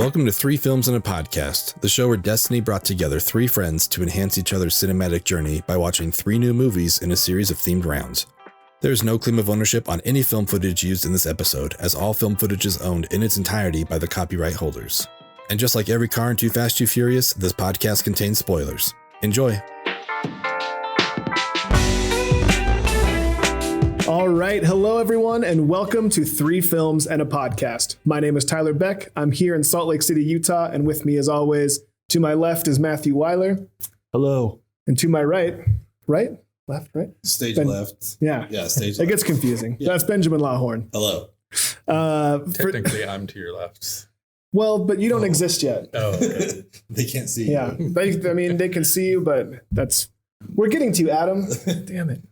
Welcome to Three Films and a Podcast, the show where Destiny brought together three friends to enhance each other's cinematic journey by watching three new movies in a series of themed rounds. There is no claim of ownership on any film footage used in this episode, as all film footage is owned in its entirety by the copyright holders. And just like every car in Too Fast, Too Furious, this podcast contains spoilers. Enjoy! All right. Hello, everyone, and welcome to Three Films and a Podcast. My name is Tyler Beck. I'm here in Salt Lake City, Utah, and with me, as always, to my left is Matthew Weiler. Hello. And to my right? Left? Stage left. Yeah. Yeah, stage left. It gets confusing. Yeah. That's Benjamin Lawhorn. Hello. Technically, I'm to your left. Well, but you don't exist yet. Oh, okay. They can't see you. Yeah. They can see you, but we're getting to you, Adam. Damn it.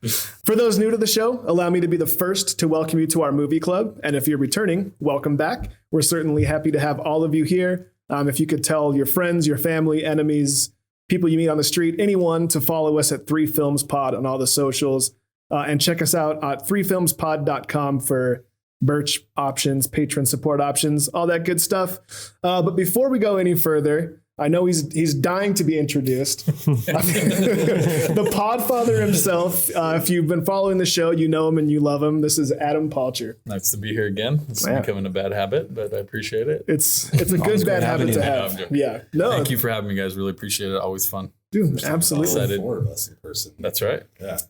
For those new to the show, allow me to be the first to welcome you to our movie club. And if you're returning, welcome back. We're certainly happy to have all of you here. If you could tell your friends, your family, enemies, people you meet on the street, anyone to follow us at 3filmspod on all the socials. And check us out at 3filmspod.com for merch options, patron support options, all that good stuff. But before we go any further, I know he's dying to be introduced. The Podfather himself. If you've been following the show, you know him and you love him. This is Adam Palcher. Nice to be here again. It's becoming a bad habit, but I appreciate it. It's a good bad habit to have. Yeah. No. Thank you for having me, guys. Really appreciate it. Always fun. Dude, absolutely. Excited. Four of us in person. That's right.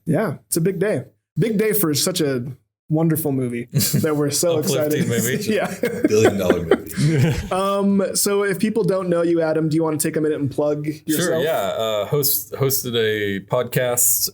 Yeah. It's a big day. Big day for such a wonderful movie that we're so excited. Movie. Yeah. $1 billion movie. So if people don't know you, Adam, do you want to take a minute and plug yourself? Sure, yeah. Hosted a podcast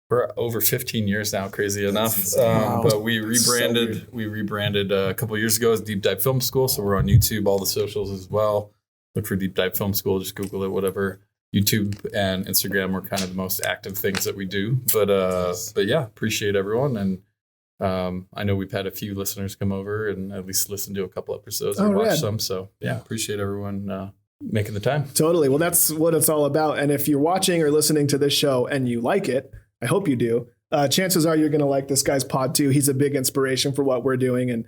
for over 15 years now, crazy enough. But we rebranded a couple of years ago as Deep Dive Film School. So we're on YouTube, all the socials as well. Look for Deep Dive Film School, just Google it, whatever. YouTube and Instagram are kind of the most active things that we do. But yeah, appreciate everyone. And I know we've had a few listeners come over and at least listen to a couple episodes and watch some. So yeah, appreciate everyone making the time. Totally. Well, that's what it's all about. And if you're watching or listening to this show and you like it, I hope you do. Chances are you're going to like this guy's pod too. He's a big inspiration for what we're doing. And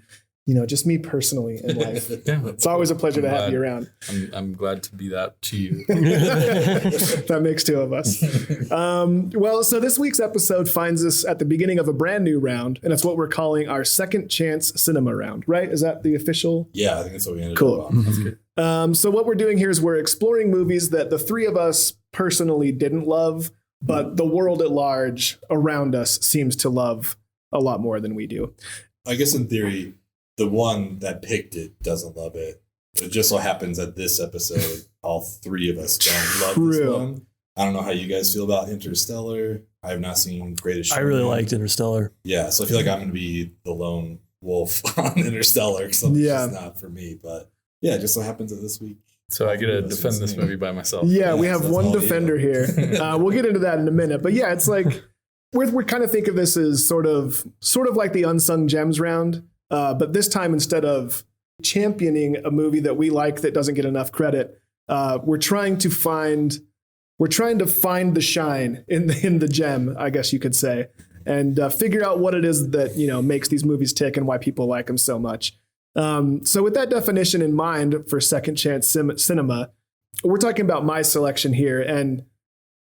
just me personally in life. Yeah, it's always a pleasure to have you around. I'm glad to be that to you. That makes two of us. So this week's episode finds us at the beginning of a brand new round, and it's what we're calling our Second Chance Cinema Round, right? Is that the official? Yeah, I think that's what we ended up on. That's good. So what we're doing here is we're exploring movies that the three of us personally didn't love, but the world at large around us seems to love a lot more than we do. I guess in theory, the one that picked it doesn't love it. It just so happens that this episode, all three of us don't love this one. I don't know how you guys feel about Interstellar. I have not seen Greatest Showman. I really liked Interstellar. Yeah, so I feel like I'm going to be the lone wolf on Interstellar because it's just not for me. But yeah, it just so happens that this week. So I get to defend this movie by myself. Yeah, we have one defender here. We'll get into that in a minute. But yeah, it's like we're kind of think of this as sort of like the Unsung Gems round. But this time, instead of championing a movie that we like that doesn't get enough credit, we're trying to find the shine in the gem, I guess you could say, and figure out what it is that makes these movies tick and why people like them so much. So with that definition in mind for Second Chance Cinema, we're talking about my selection here, and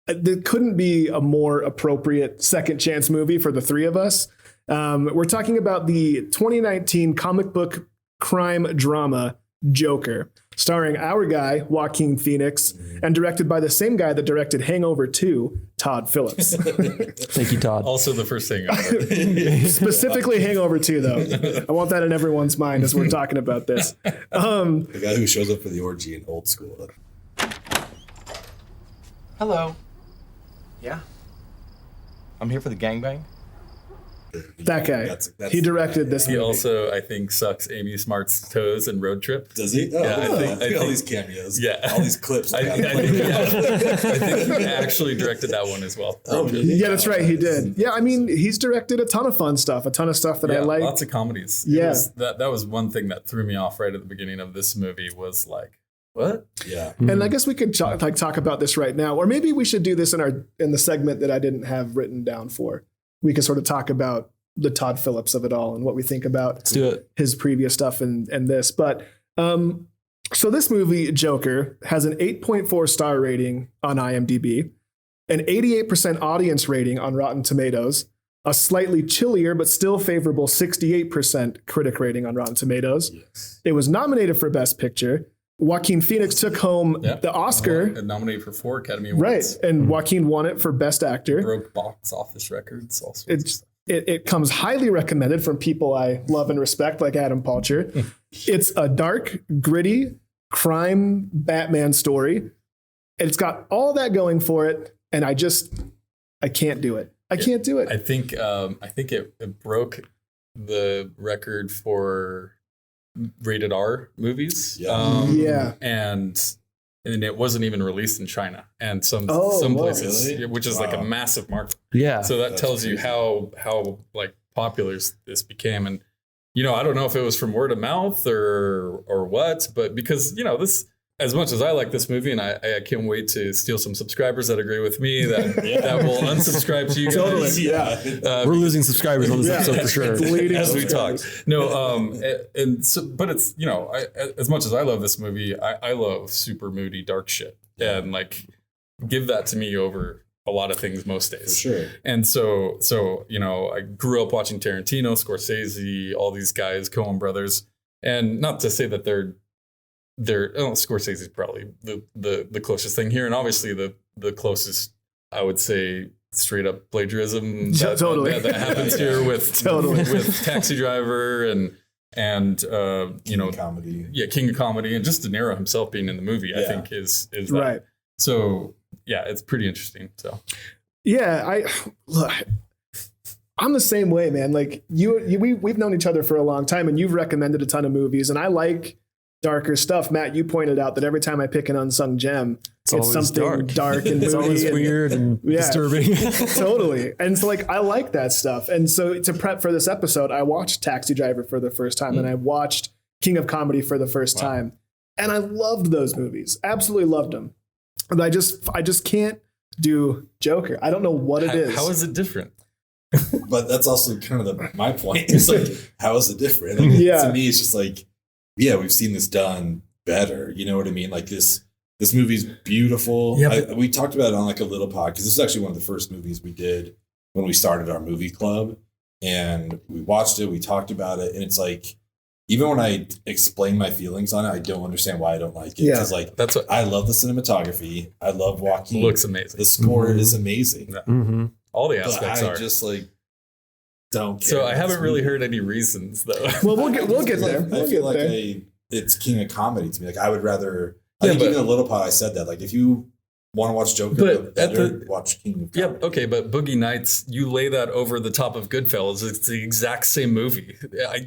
there couldn't be a more appropriate second chance movie for the three of us. We're talking about the 2019 comic book crime drama Joker, starring our guy, Joaquin Phoenix, and directed by the same guy that directed Hangover 2, Todd Phillips. Thank you, Todd. Also the first Hangover. Specifically Hangover 2, though. I want that in everyone's mind as we're talking about this. The guy who shows up for the orgy in Old School. Hello. Yeah. I'm here for the gangbang. That guy. That's he directed this movie. He also, I think, sucks Amy Smart's toes in Road Trip. Does he? Oh, yeah, I think all these cameos. Yeah. All these clips. I think he actually directed that one as well. Oh, really? Yeah, that's right. He did. Yeah, I mean, he's directed a ton of fun stuff, a ton of stuff that I like. Lots of comedies. That was one thing that threw me off right at the beginning of this movie was like, what? Yeah. And I guess we could talk about this right now, or maybe we should do this in the segment that I didn't have written down for. We could sort of talk about the Todd Phillips of it all and what we think about Let's do it. His previous stuff and this. But So this movie, Joker, has an 8.4 star rating on IMDb, an 88% audience rating on Rotten Tomatoes, a slightly chillier but still favorable 68% critic rating on Rotten Tomatoes. Yes. It was nominated for Best Picture. Joaquin Phoenix took home the Oscar. Nominated for 4 Academy Awards. Right, and Joaquin won it for Best Actor. Broke box office records. Also, it comes highly recommended from people I love and respect, like Adam Palcher. It's a dark, gritty crime Batman story. And it's got all that going for it, and I can't do it. I can't do it. I think it broke the record for rated R movies. And it wasn't even released in China and some places, really? Which is like a massive market. Yeah. So that tells you how like popular this became. And, you know, I don't know if it was from word of mouth or what, but because, you know, this, as much as I like this movie, and I can't wait to steal some subscribers that agree with me that will unsubscribe to you guys. Totally. We're losing subscribers on this episode for sure. As we talk. No, but it's, you know, as much as I love this movie, I love super moody, dark shit. And like, give that to me over a lot of things most days. For sure. And so, you know, I grew up watching Tarantino, Scorsese, all these guys, Coen brothers. And not to say that Scorsese is probably the closest thing here, and obviously the closest, I would say, straight up plagiarism that happens here with Taxi Driver and you know, comedy. Yeah, King of Comedy, and just De Niro himself being in the movie, I think is right. So yeah, it's pretty interesting. So yeah, I'm the same way, man. Like we've known each other for a long time, and you've recommended a ton of movies, and I like darker stuff. Matt, you pointed out that every time I pick an unsung gem, it's something dark and it's always weird and disturbing. Totally. And so like, I like that stuff. And so to prep for this episode, I watched Taxi Driver for the first time and I watched King of Comedy for the first time. And I loved those movies. Absolutely loved them. And I just can't do Joker. I don't know what it is. How is it different? But that's also kind of my point. It's like, how is it different? I mean, to me, it's just like, yeah, we've seen this done better. You know what I mean? Like this movie's beautiful. Yeah, we talked about it on like a little pod, because this is actually one of the first movies we did when we started our movie club, and we watched it, we talked about it, and it's like, even when I explain my feelings on it, I don't understand why I don't like it. Because like, that's what I love the cinematography. I love Joaquin. Looks amazing. The score is amazing. Yeah. Mm-hmm. All the aspects are just like, don't care. So I haven't really heard any reasons though. Well, we'll get there. I feel like it's King of Comedy to me. Like I would rather. I think even a little pod I said that. Like if you want to watch Joker, watch King of Comedy. Yeah, okay, but Boogie Nights, you lay that over the top of Goodfellas. It's the exact same movie.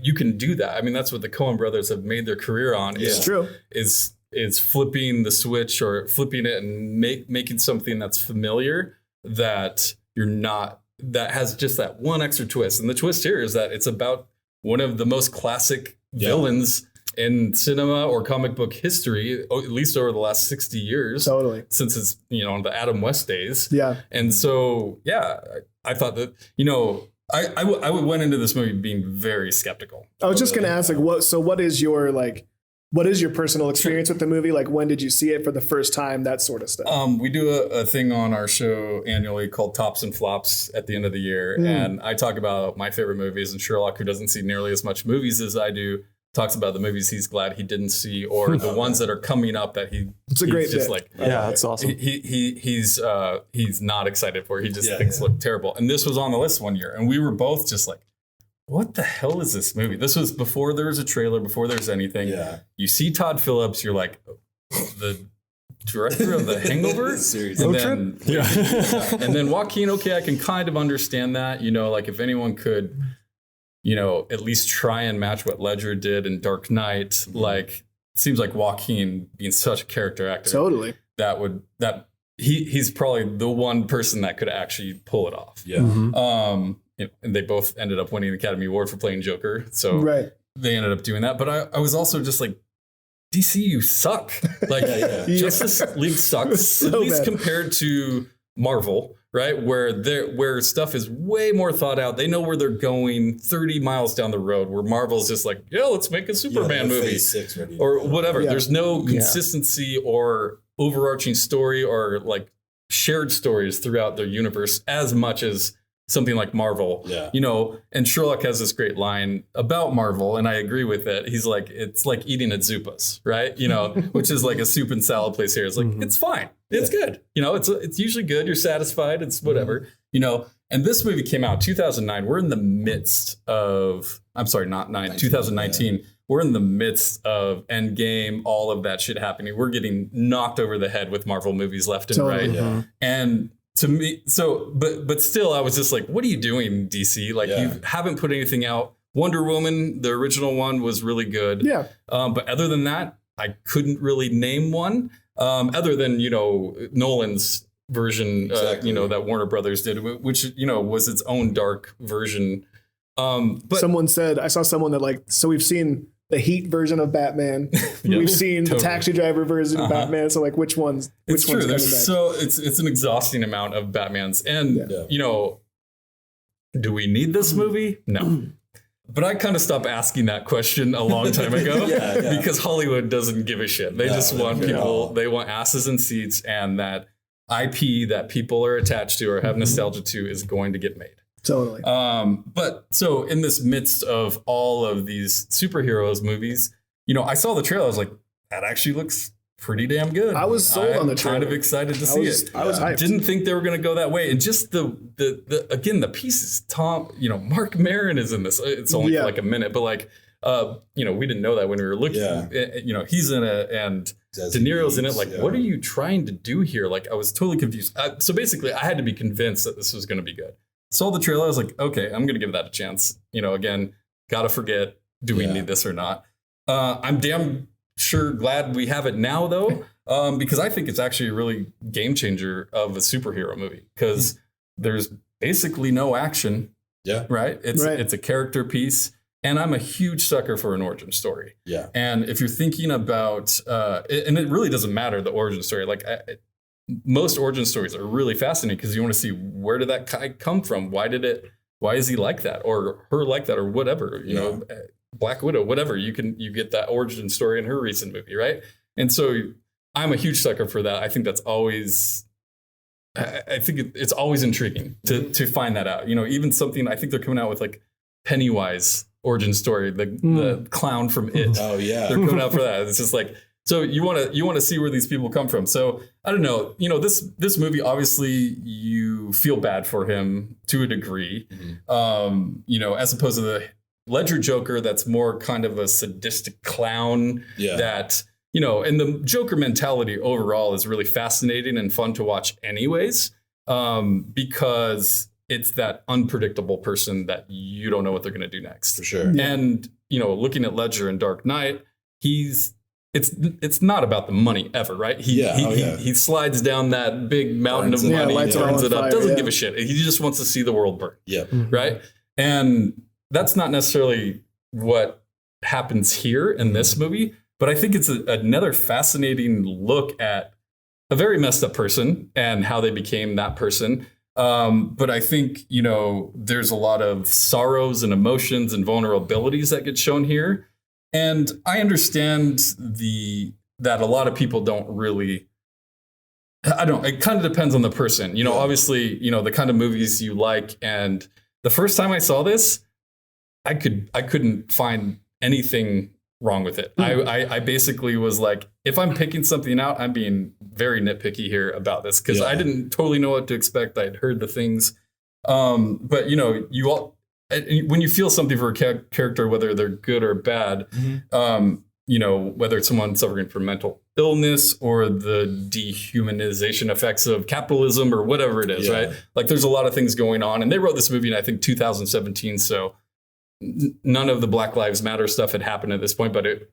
You can do that. I mean, that's what the Coen brothers have made their career on. It's true. Is flipping the switch or flipping it and making something that's familiar that you're not. That has just that one extra twist. And the twist here is that it's about one of the most classic villains in cinema or comic book history, at least over the last 60 years. Totally. Since it's, you know, the Adam West days. Yeah. And so, yeah, I thought that, you know, I went into this movie being very skeptical. I was just going to ask, like, what is your personal experience with the movie? Like, when did you see it for the first time? That sort of stuff. We do a thing on our show annually called Tops and Flops at the end of the year. And I talk about my favorite movies, and Sherlock, who doesn't see nearly as much movies as I do, talks about the movies he's glad he didn't see, or the ones that are coming up that it's a great just bit. Like, that's awesome. He's not excited for. He just thinks look terrible. And this was on the list one year, and we were both just like, what the hell is this movie? This was before there was a trailer, before there was anything. Yeah. You see Todd Phillips, you're like, the director of The Hangover? Seriously. And then Joaquin, okay, I can kind of understand that. You know, like if anyone could, you know, at least try and match what Ledger did in Dark Knight, like it seems like Joaquin being such a character actor. Totally. He's probably the one person that could actually pull it off. Yeah. Mm-hmm. And they both ended up winning the Academy Award for playing Joker. So they ended up doing that. But I was also just like, DC, you suck. Like Justice League sucks, so at least compared to Marvel, right? Where stuff is way more thought out. They know where they're going 30 miles down the road, where Marvel's just like, yeah, let's make a Superman movie Phase 6 ready or whatever. Yeah. There's no consistency or overarching story or like shared stories throughout their universe as much as something like Marvel, and Sherlock has this great line about Marvel, and I agree with it. He's like, it's like eating at Zupa's, right? Which is like a soup and salad place here. It's like, it's fine. It's good. It's usually good. You're satisfied. It's whatever, and this movie came out 2009. We're in the midst of, 2019. Yeah. We're in the midst of Endgame, all of that shit happening. We're getting knocked over the head with Marvel movies left and right. Yeah. And to me, but still, I was just like, what are you doing, DC? Like, you haven't put anything out. Wonder Woman, the original one, was really good. Yeah. But other than that, I couldn't really name one other than, Nolan's version, that Warner Brothers did, which, was its own dark version. But someone said, I saw someone that so we've seen the Heat version of Batman. We've seen the Taxi Driver version of Batman. So which one's it's true. It's an exhausting amount of Batmans. And, do we need this movie? No. But I kind of stopped asking that question a long time ago because Hollywood doesn't give a shit. They just want people, they want asses in seats, and that IP that people are attached to or have nostalgia to is going to get made. Totally. But so in this midst of all of these superheroes movies, I saw the trailer. I was like, that actually looks pretty damn good. I was sold on the trailer. Kind of excited to see it. I was hyped. Didn't think they were going to go that way. And just the pieces, Mark Maron is in this. It's only for like a minute, but we didn't know that when we were looking. He's in it, and De Niro's in it. Like, what are you trying to do here? Like, I was totally confused. So basically, I had to be convinced that this was going to be good. Saw the trailer. I was like, okay, I'm going to give that a chance. Again, gotta forget, do we need this or not? I'm damn sure glad we have it now, though, because I think it's actually a really game changer of a superhero movie, because there's basically no action. Yeah. Right? It's a character piece. And I'm a huge sucker for an origin story. Yeah. And if you're thinking about, and it really doesn't matter, the origin story, most origin stories are really fascinating because you want to see, where did that guy come from? Why is he like that, or her like that, or whatever, Black Widow, whatever. You get that origin story in her recent movie. Right. And so I'm a huge sucker for that. I think that's always, it's always intriguing to find that out, even something, I think they're coming out with like Pennywise origin story, the clown from It. Oh yeah. They're coming out for that. It's just like, so you want to see where these people come from. So I don't know, this movie, obviously you feel bad for him to a degree, as opposed to the Ledger Joker, that's more kind of a sadistic clown that, and the Joker mentality overall is really fascinating and fun to watch anyways, because it's that unpredictable person that you don't know what they're going to do next. For sure. Yeah. And, looking at Ledger in Dark Knight, it's not about the money ever, right? He slides down that big mountain of money, turns it up, doesn't give a shit. He just wants to see the world burn. Yeah. Right. And that's not necessarily what happens here in this movie, but I think it's another fascinating look at a very messed up person and how they became that person. But I think, there's a lot of sorrows and emotions and vulnerabilities that get shown here. And I understand that a lot of people don't really, it kind of depends on the person, obviously, the kind of movies you like. And the first time I saw this, I couldn't find anything wrong with it. I basically was like, if I'm picking something out, I'm being very nitpicky here about this, because I didn't totally know what to expect. I'd heard the things. But when you feel something for a character, whether they're good or bad, whether it's someone suffering from mental illness or the dehumanization effects of capitalism or whatever it is, right? Like, there's a lot of things going on. And they wrote this movie in, I think, 2017. So none of the Black Lives Matter stuff had happened at this point, but it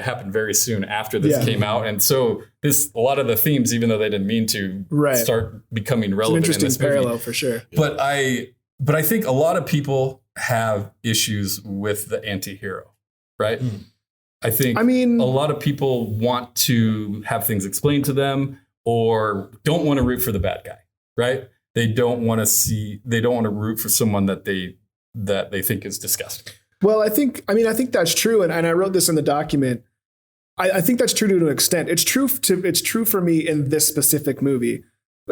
happened very soon after this came out. And so a lot of the themes, even though they didn't mean to, start becoming relevant. It's an interesting parallel for sure. But I think a lot of people have issues with the anti-hero, right? I mean, a lot of people want to have things explained to them or don't want to root for the bad guy, right? they don't want to root for someone that they think is disgusting. Well, I think that's true. And I wrote this in the document. I think that's true to an extent. It's true for me in this specific movie.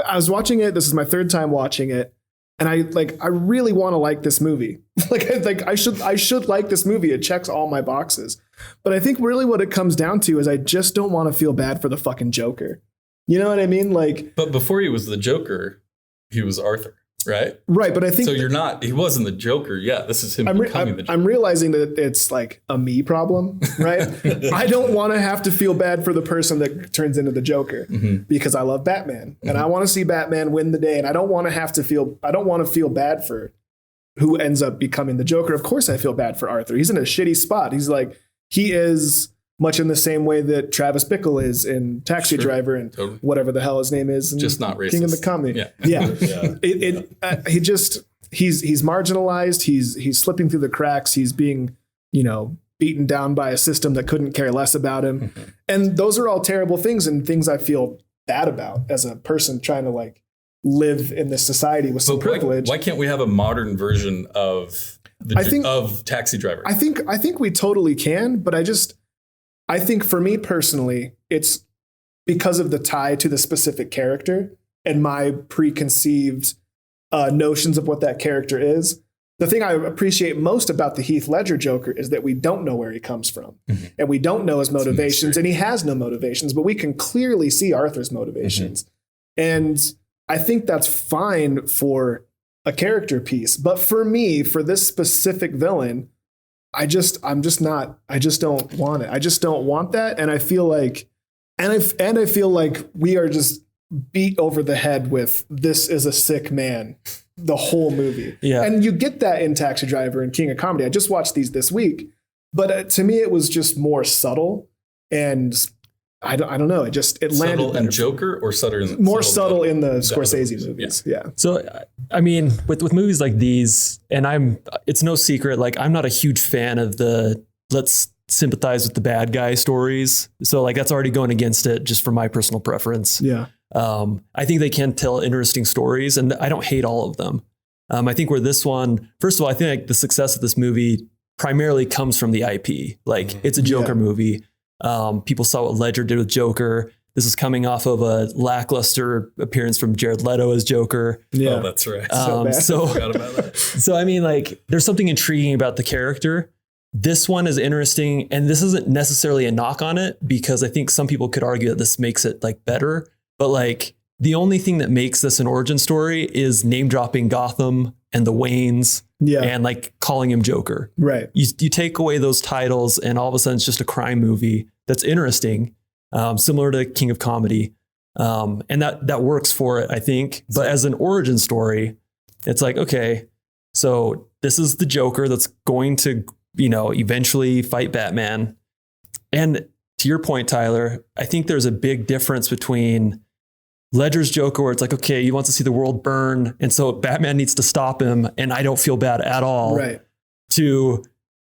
I was watching it. This is my third time watching it. And I really want to like this movie. I should like this movie. It checks all my boxes. But I think really what it comes down to is I just don't want to feel bad for the fucking Joker. You know what I mean? But before he was the Joker, he was Arthur, right? Right, but I think so. He wasn't the Joker. Yeah, this is him becoming the Joker. I'm realizing that it's like a me problem, right? I don't want to have to feel bad for the person that turns into the Joker because I love Batman and I want to see Batman win the day, and I don't want to feel bad for who ends up becoming the Joker. Of course, I feel bad for Arthur. He's in a shitty spot. He is much in the same way that Travis Bickle is in Taxi Driver and whatever the hell his name is. Just not racist. King of the Comedy. Yeah. He's marginalized. He's slipping through the cracks. He's being, beaten down by a system that couldn't care less about him. Mm-hmm. And those are all terrible things and things I feel bad about as a person trying to live in this society with some privilege. Why can't we have a modern version of Taxi Driver? I think we totally can, but I think for me personally, it's because of the tie to the specific character and my preconceived notions of what that character is. The thing I appreciate most about the Heath Ledger Joker is that we don't know where he comes from and we don't know his motivations, and he has no motivations, but we can clearly see Arthur's motivations. And I think that's fine for a character piece. But for me, for this specific villain, I just don't want it. I just don't want that. And I feel like, I feel like we are just beat over the head with this is a sick man the whole movie. Yeah. And you get that in Taxi Driver and King of Comedy. I just watched these this week, but to me, it was just more subtle, and I don't know. It landed subtle in Joker or more subtle in the Scorsese movies. Yeah. So, I mean, with movies like these, and it's no secret, I'm not a huge fan of the let's sympathize with the bad guy stories. So that's already going against it just for my personal preference. Yeah. I think they can tell interesting stories, and I don't hate all of them. I think where this one, first of all, I think the success of this movie primarily comes from the IP. It's a Joker movie. People saw what Ledger did with Joker. This is coming off of a lackluster appearance from Jared Leto as Joker. Yeah, oh, that's right. So I mean, there's something intriguing about the character. This one is interesting, and this isn't necessarily a knock on it because I think some people could argue that this makes it better. But the only thing that makes this an origin story is name dropping Gotham and the Waynes. Yeah. And calling him Joker. Right. You take away those titles and all of a sudden it's just a crime movie that's interesting, similar to King of Comedy. And that works for it, I think. But as an origin story, it's okay, so this is the Joker that's going to, eventually fight Batman. And to your point, Tyler, I think there's a big difference between Ledger's Joker, where it's okay, he wants to see the world burn, and so Batman needs to stop him, and I don't feel bad at all. Right. To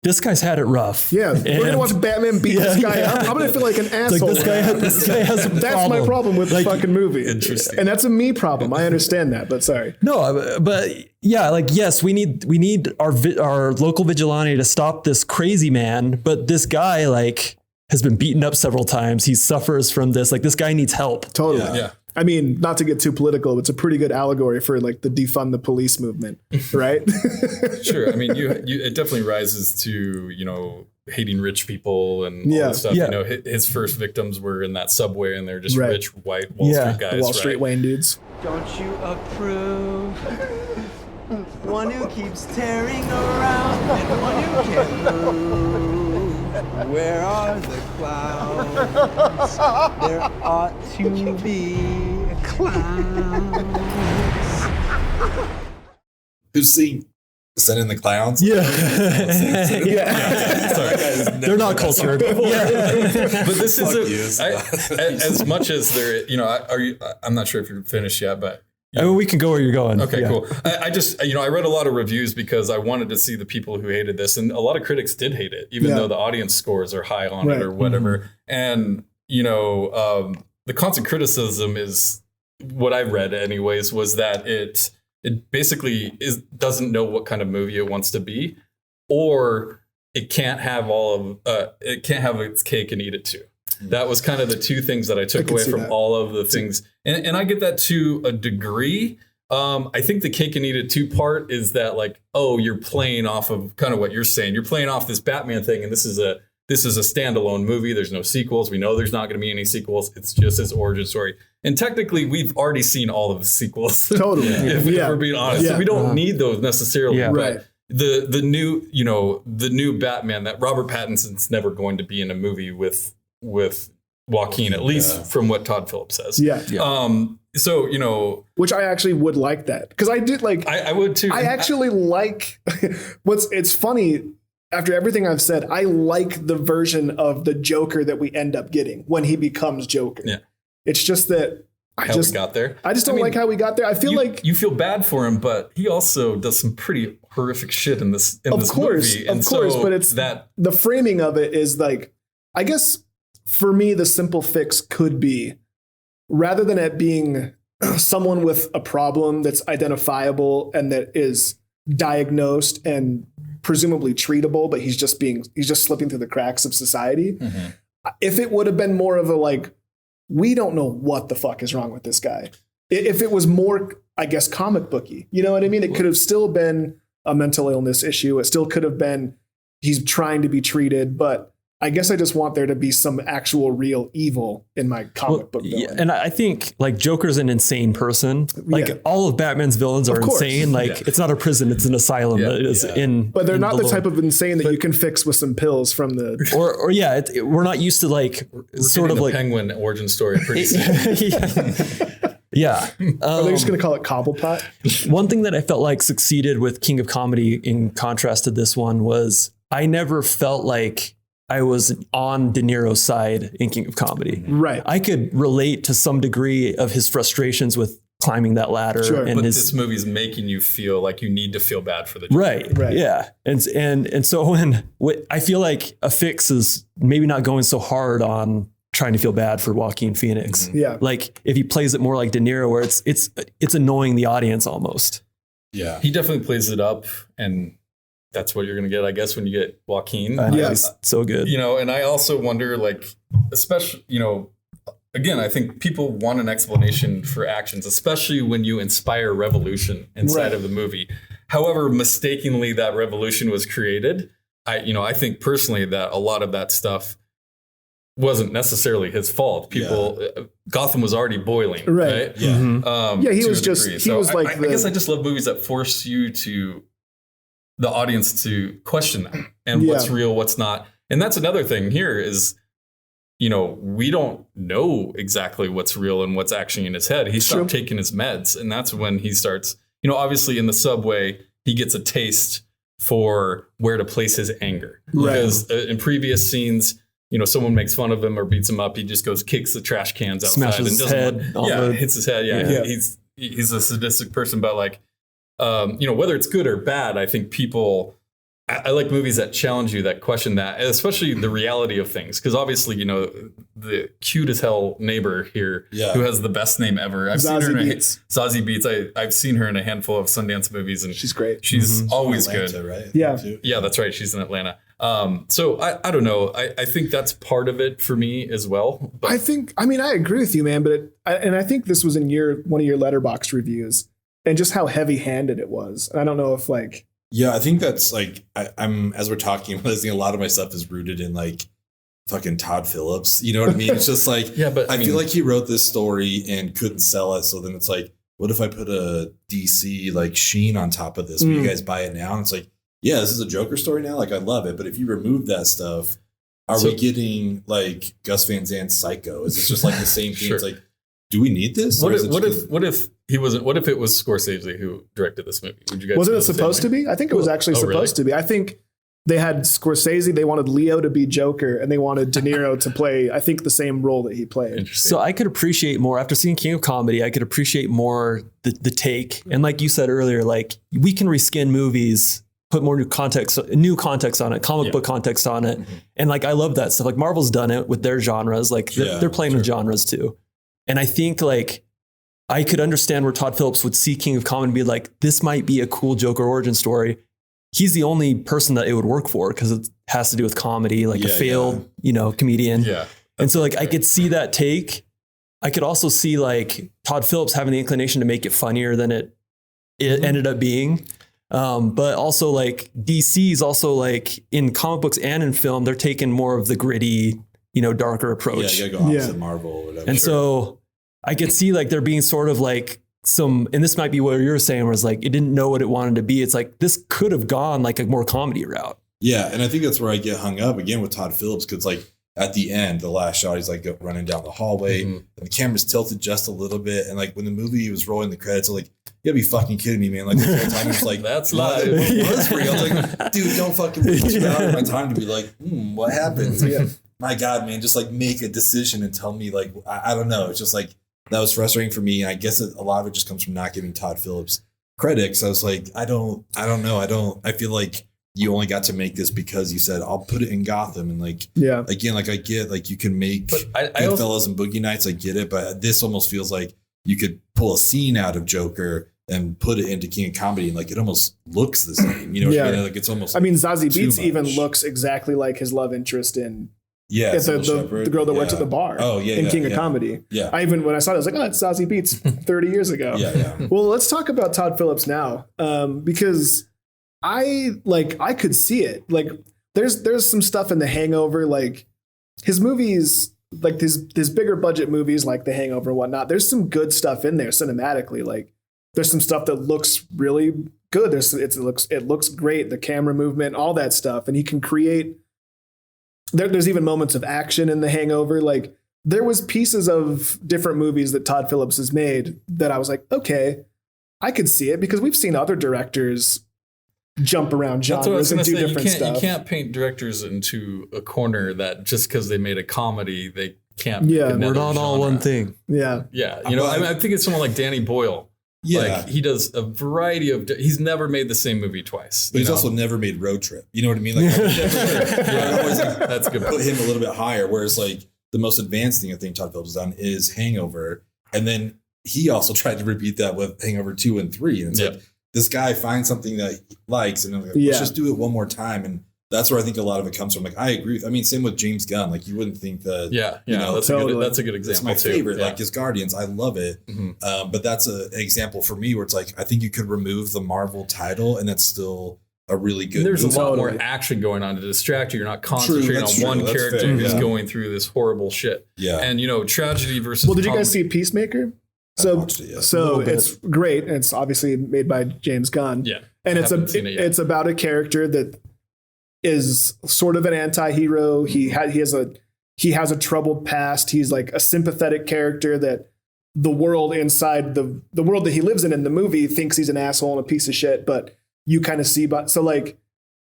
this guy's had it rough. Yeah, we're gonna watch Batman beat this guy up. I'm gonna feel like an asshole. This guy has a problem. That's my problem with the fucking movie. Interesting. And that's a me problem. I understand that, but sorry. No, but yeah, yes, we need our local vigilante to stop this crazy man, but this guy has been beaten up several times. He suffers from this. This guy needs help. Totally. Yeah. I mean, not to get too political, but it's a pretty good allegory for the defund the police movement, right? Sure. I mean, it definitely rises to, hating rich people and all that stuff. Yeah. His first victims were in that subway and they're just rich white Wall Street guys. The Wall Street Wayne dudes. Don't you approve? One who keeps tearing around and one who can move. Where are the clouds? There ought to be clouds. Who's seen Send in the Clowns? Yeah. Sorry. They're not cultured. But this is as much as they're, I'm not sure if you're finished yet, but I mean, we can go where you're going. Okay, cool. I just, I read a lot of reviews because I wanted to see the people who hated this, and a lot of critics did hate it, even though the audience scores are high on it or whatever. And, the constant criticism is what I read anyways was that it basically doesn't know what kind of movie it wants to be, or it can't have it can't have its cake and eat it too. That was kind of the two things that I took away from all of the things. And I get that to a degree. I think the cake and eat it too part is that like, oh, you're playing off of kind of what you're saying. You're playing off this Batman thing, and this is a standalone movie. There's no sequels. We know there's not going to be any sequels. It's just his origin story. And technically, we've already seen all of the sequels. Totally. if we're being honest. Yeah. So we don't need those necessarily. Yeah. But Right. the new Batman that Robert Pattinson's never going to be in a movie with Joaquin, at least from what Todd Phillips says. Yeah. So, Which I actually would like that. Because I did like, I would too. I actually like it's funny, after everything I've said, I like the version of the Joker that we end up getting when he becomes Joker. Yeah. It's just that how we got there. I just don't like how we got there. I feel like you feel bad for him, but he also does some pretty horrific shit in this movie. Of course, but it's that the framing of it is like, I guess for me, the simple fix could be, rather than it being someone with a problem that's identifiable and that is diagnosed and presumably treatable, but he's just slipping through the cracks of society. Mm-hmm. If it would have been more of a like, we don't know what the fuck is wrong with this guy. If it was more, I guess, comic booky, you know what I mean? It could have still been a mental illness issue. It still could have been, he's trying to be treated, but I guess I just want there to be some actual real evil in my comic book villain. Yeah, and I think like Joker's an insane person. Like all of Batman's villains are insane. Like it's not a prison, it's an asylum. It is but they're not the type of insane that you can fix with some pills from the or we're not used to like sort of like Penguin origin story pretty soon. Yeah. Are they just going to call it Cobblepot? One thing that I felt like succeeded with King of Comedy in contrast to this one was I never felt like I was on De Niro's side in King of Comedy. Right. I could relate to some degree of his frustrations with climbing that ladder. Sure. And but this movie's making you feel like you need to feel bad for the Joker. Right. Yeah. And so I feel like a fix is maybe not going so hard on trying to feel bad for Joaquin Phoenix. Mm-hmm. Yeah. Like if he plays it more like De Niro, where it's annoying the audience almost. Yeah. He definitely plays it up, and that's what you're going to get, I guess, when you get Joaquin. Yes. So good. And I also wonder, like, especially, again, I think people want an explanation for actions, especially when you inspire revolution inside of the movie. However, mistakenly that revolution was created. I think personally that a lot of that stuff wasn't necessarily his fault. Gotham was already boiling. Right. Yeah. Mm-hmm. He was like, I guess I just love movies that force you the audience to question them and what's real, what's not. And that's another thing here is, we don't know exactly what's real and what's actually in his head. He stopped taking his meds, and that's when he starts, obviously in the subway, he gets a taste for where to place his anger. Right. Because in previous scenes, someone makes fun of him or beats him up, he just goes, kicks the trash cans outside. Smashes and his head. Hits his head. Yeah. He's a sadistic person, but like, whether it's good or bad, I think I like movies that challenge you, that question that, especially the reality of things. Because obviously, the cute as hell neighbor here who has the best name ever. I've seen her in Zazie Beetz. I've seen her in a handful of Sundance movies, and she's great. She's always Atlanta, good. Right? Yeah, that's right. She's in Atlanta. So I don't know. I think that's part of it for me as well. But I agree with you, man. But I think this was in one of your Letterboxd reviews, and just how heavy-handed it was. And I don't know if like. Yeah, I think that's like I'm as we're talking, I'm realizing a lot of my stuff is rooted in like fucking Todd Phillips. You know what I mean? It's just like I feel like he wrote this story and couldn't sell it. So then it's like, what if I put a DC like sheen on top of this? Will you guys buy it now? And it's like, yeah, this is a Joker story now. Like I love it. But if you remove that stuff, are we getting like Gus Van Sant's Psycho? Is this just like the same thing? It's like, do we need this? What if he wasn't? What if it was Scorsese who directed this movie? Would you guys? Wasn't it supposed to be? I think it was actually supposed to be. I think they had Scorsese. They wanted Leo to be Joker, and they wanted De Niro to play, I think, the same role that he played. So I could appreciate more after seeing King of Comedy. I could appreciate more the take, and like you said earlier, like we can reskin movies, put more new context on it, comic book context on it, and like I love that stuff. Like Marvel's done it with their genres. Like they're playing with genres too. And I think like I could understand where Todd Phillips would see King of Comedy and be like, this might be a cool Joker origin story. He's the only person that it would work for because it has to do with comedy, like a failed, comedian. Yeah. And so like I could see that take. I could also see like Todd Phillips having the inclination to make it funnier than it ended up being. But also like DC is also like in comic books and in film, they're taking more of the gritty, darker approach. Yeah, you gotta go opposite Marvel or whatever. And so I could see like there being sort of like and this might be what you were saying, was like, it didn't know what it wanted to be. It's like, this could have gone like a more comedy route. Yeah. And I think that's where I get hung up again with Todd Phillips. Cause like at the end, the last shot, he's like running down the hallway and the camera's tilted just a little bit. And like when the movie was rolling the credits, I was like, you gotta be fucking kidding me, man. Like the whole time he was like, that's live. What was real? I was like, dude, don't fucking put you out of my time to be like, what happened? My God, man, just like make a decision and tell me, like, I don't know. It's just like, that was frustrating for me. And I guess a lot of it just comes from not giving Todd Phillips credit. So I was like, I don't know. I feel like you only got to make this because you said, I'll put it in Gotham. And like, again, like I get, like you can make Goodfellas and Boogie Nights. I get it. But this almost feels like you could pull a scene out of Joker and put it into King of Comedy. And like, it almost looks the same, what I mean? Like it's almost, Zazie Beetz even looks exactly like his love interest in, the girl that works at the bar in King of Comedy. Yeah. When I saw it, I was like, oh, it's Zazie Beetz 30 years ago. Well, let's talk about Todd Phillips now. Because I could see it. Like there's some stuff in The Hangover, like his movies, like his bigger budget movies like The Hangover and whatnot. There's some good stuff in there cinematically. Like there's some stuff that looks really good. It looks great. The camera movement, all that stuff. And he can create, there's even moments of action in The Hangover. Like there was pieces of different movies that Todd Phillips has made that I was like, okay, I could see it, because we've seen other directors jump around genres and do different stuff. You can't paint directors into a corner that just because they made a comedy, they can't. Yeah, we're not all one thing. Yeah. Yeah. I think it's someone like Danny Boyle. Yeah. Like he does a variety of, he's never made the same movie twice. But he's also never made Road Trip. You know what I mean? Like, I always that's a good put him a little bit higher. Whereas like the most advanced thing I think Todd Phillips has done is Hangover. And then he also tried to repeat that with Hangover 2 and 3. And it's like, this guy finds something that he likes and like, let's just do it one more time. And that's where I think a lot of it comes from. Like, I agree. Same with James Gunn. Like, you wouldn't think that. That's a good example. It's my favorite. Like his Guardians, I love it. But that's an example for me where it's like, I think you could remove the Marvel title and that's still a really good. There's a lot more action going on to distract you. You're not concentrating on one character who's going through this horrible shit. Yeah. And tragedy versus. Well, did you guys see Peacemaker? So it's great. And it's obviously made by James Gunn. Yeah. And it's about a character that is sort of an anti-hero. He has a troubled past. He's like a sympathetic character that the world inside the world that he lives in the movie thinks he's an asshole and a piece of shit, but you kind of see, so like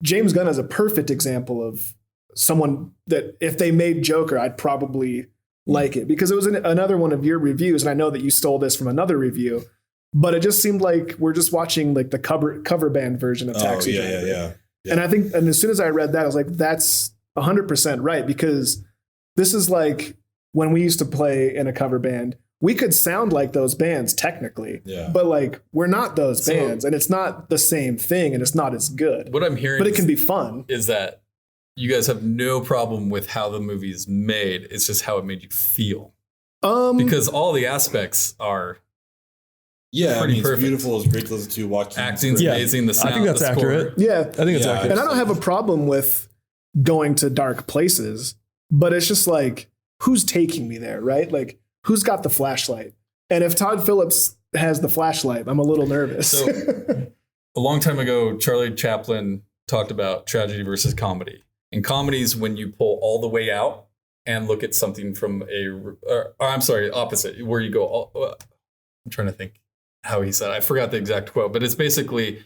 James Gunn is a perfect example of someone that if they made Joker, I'd probably like it, because it was another one of your reviews. And I know that you stole this from another review, but it just seemed like we're just watching like the cover band version of Taxi Driver. Yeah. And I think, and as soon as I read that, I was like, that's 100% right, because this is like when we used to play in a cover band, we could sound like those bands technically, but like we're not those bands, and it's not the same thing, and it's not as good. What I'm hearing, but it can be fun. Is that you guys have no problem with how the movie is made? It's just how it made you feel, because all the aspects are. Yeah, I mean, it's beautiful. It's great to listen to. Joaquin. Acting's amazing. The sound, I think that's accurate. Yeah, I think it's accurate. And I don't have a problem with going to dark places, but it's just like, who's taking me there, right? Like, who's got the flashlight? And if Todd Phillips has the flashlight, I'm a little nervous. So, a long time ago, Charlie Chaplin talked about tragedy versus comedy. In comedies, when you pull all the way out and look at something from opposite, where you go, I'm trying to think how he said it. I forgot the exact quote, but it's basically,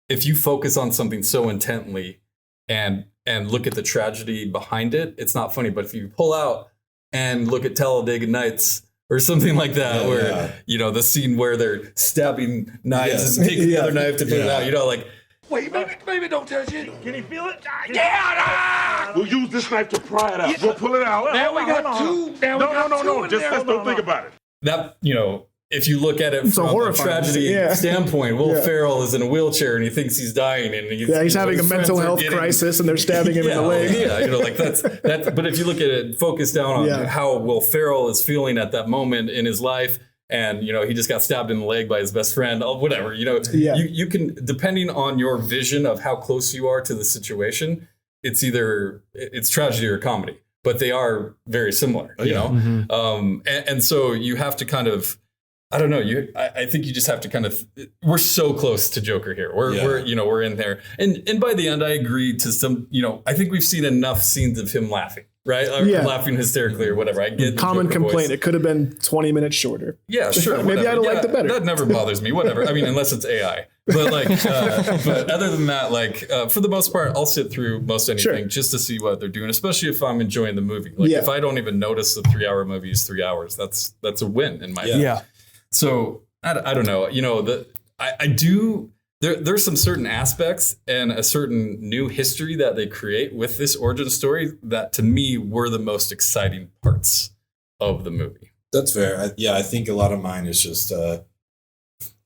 if you focus on something so intently and look at the tragedy behind it, it's not funny. But if you pull out and look at Talladega Nights or something like that, the scene where they're stabbing knives and taking the other knife to put it out, like, wait, baby, don't touch it. Can you feel it? Yeah! We'll use this knife to pry it out. We'll pull it out. Now we got two. No. Just don't think about it. That, if you look at it It's a from a horrifying tragedy scene. standpoint, Will Yeah. Ferrell is in a wheelchair and he thinks he's dying, and he's having a mental health crisis, and they're stabbing him in the leg. like that's. But if you look at it, focus down on how Will Ferrell is feeling at that moment in his life, and he just got stabbed in the leg by his best friend, or whatever. You can, depending on your vision of how close you are to the situation, it's tragedy or comedy, but they are very similar. And so you have to kind of. I don't know. I think you just have to kind of. We're so close to Joker here. We're in there, and by the end, I agree to some. I think we've seen enough scenes of him laughing, right? Laughing hysterically or whatever. I get common the Joker complaint. voice. It could have been 20 minutes shorter. Yeah, sure. Maybe I'd have liked it better. That never bothers me. Whatever. I mean, unless it's AI. But but other than that, for the most part, I'll sit through most anything just to see what they're doing, especially if I'm enjoying the movie. If I don't even notice the 3-hour movie is 3 hours, that's a win in my opinion. Yeah. So I don't know, I do. There's some certain aspects and a certain new history that they create with this origin story that to me were the most exciting parts of the movie. That's fair. I think a lot of mine is just, I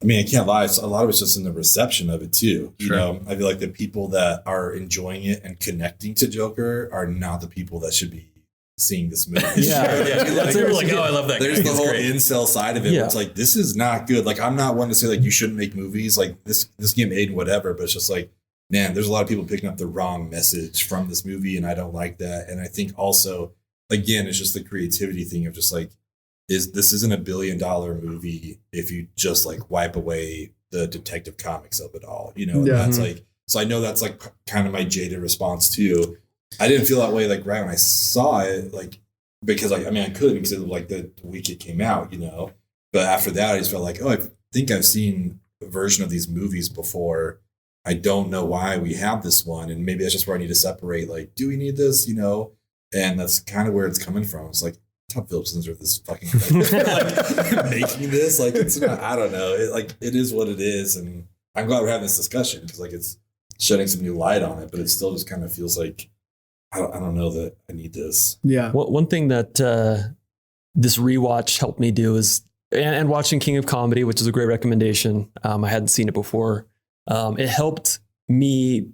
can't lie. A lot of it's just in the reception of it too. I feel like the people that are enjoying it and connecting to Joker are not the people that should be seeing this movie. They're like, oh, I love that. There's guy. the whole Great. incel side of it. Where it's like, this is not good. Like, I'm not one to say like you shouldn't make movies like this get made and whatever, but it's just like, man, there's a lot of people picking up the wrong message from this movie, and I don't like that. And I think also, again, it's just the creativity thing of just like, this isn't $1 billion movie if you just like wipe away the Detective Comics of it all, And that's like, so I know that's like kind of my jaded response too. I didn't feel that way like right when I saw it, like because I couldn't because of like the week it came out, But after that, I just felt like, I think I've seen a version of these movies before. I don't know why we have this one, and maybe that's just where I need to separate. Like, do we need this? And that's kind of where it's coming from. It's like Todd Phillips deserves this fucking like, making this. Like, it's not. I don't know. It is what it is, and I'm glad we're having this discussion because like it's shedding some new light on it. But it still just kind of feels like. I don't know that I need this. Yeah. One thing that this rewatch helped me do is, and watching King of Comedy, which is a great recommendation. I hadn't seen it before. It helped me,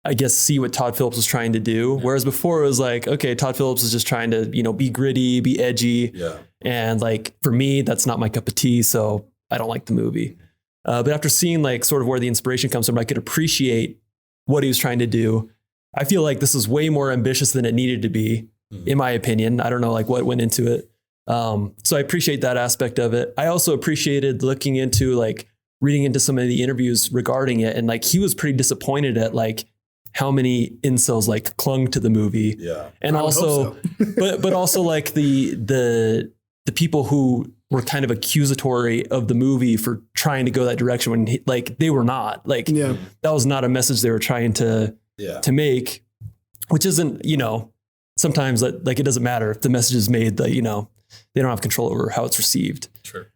I guess, see what Todd Phillips was trying to do. Whereas before it was like, okay, Todd Phillips is just trying to, be gritty, be edgy. Yeah. And like, for me, that's not my cup of tea. So I don't like the movie. But after seeing like sort of where the inspiration comes from, I could appreciate what he was trying to do. I feel like this is way more ambitious than it needed to be, in my opinion. I don't know like what went into it. So I appreciate that aspect of it. I also appreciated looking into like reading into some of the interviews regarding it. And like, he was pretty disappointed at like how many incels like clung to the movie. Yeah. And also, but also like the people who were kind of accusatory of the movie for trying to go that direction when they were not like, that was not a message they were trying to make, which isn't, sometimes like it doesn't matter if the message is made that, they don't have control over how it's received. Sure.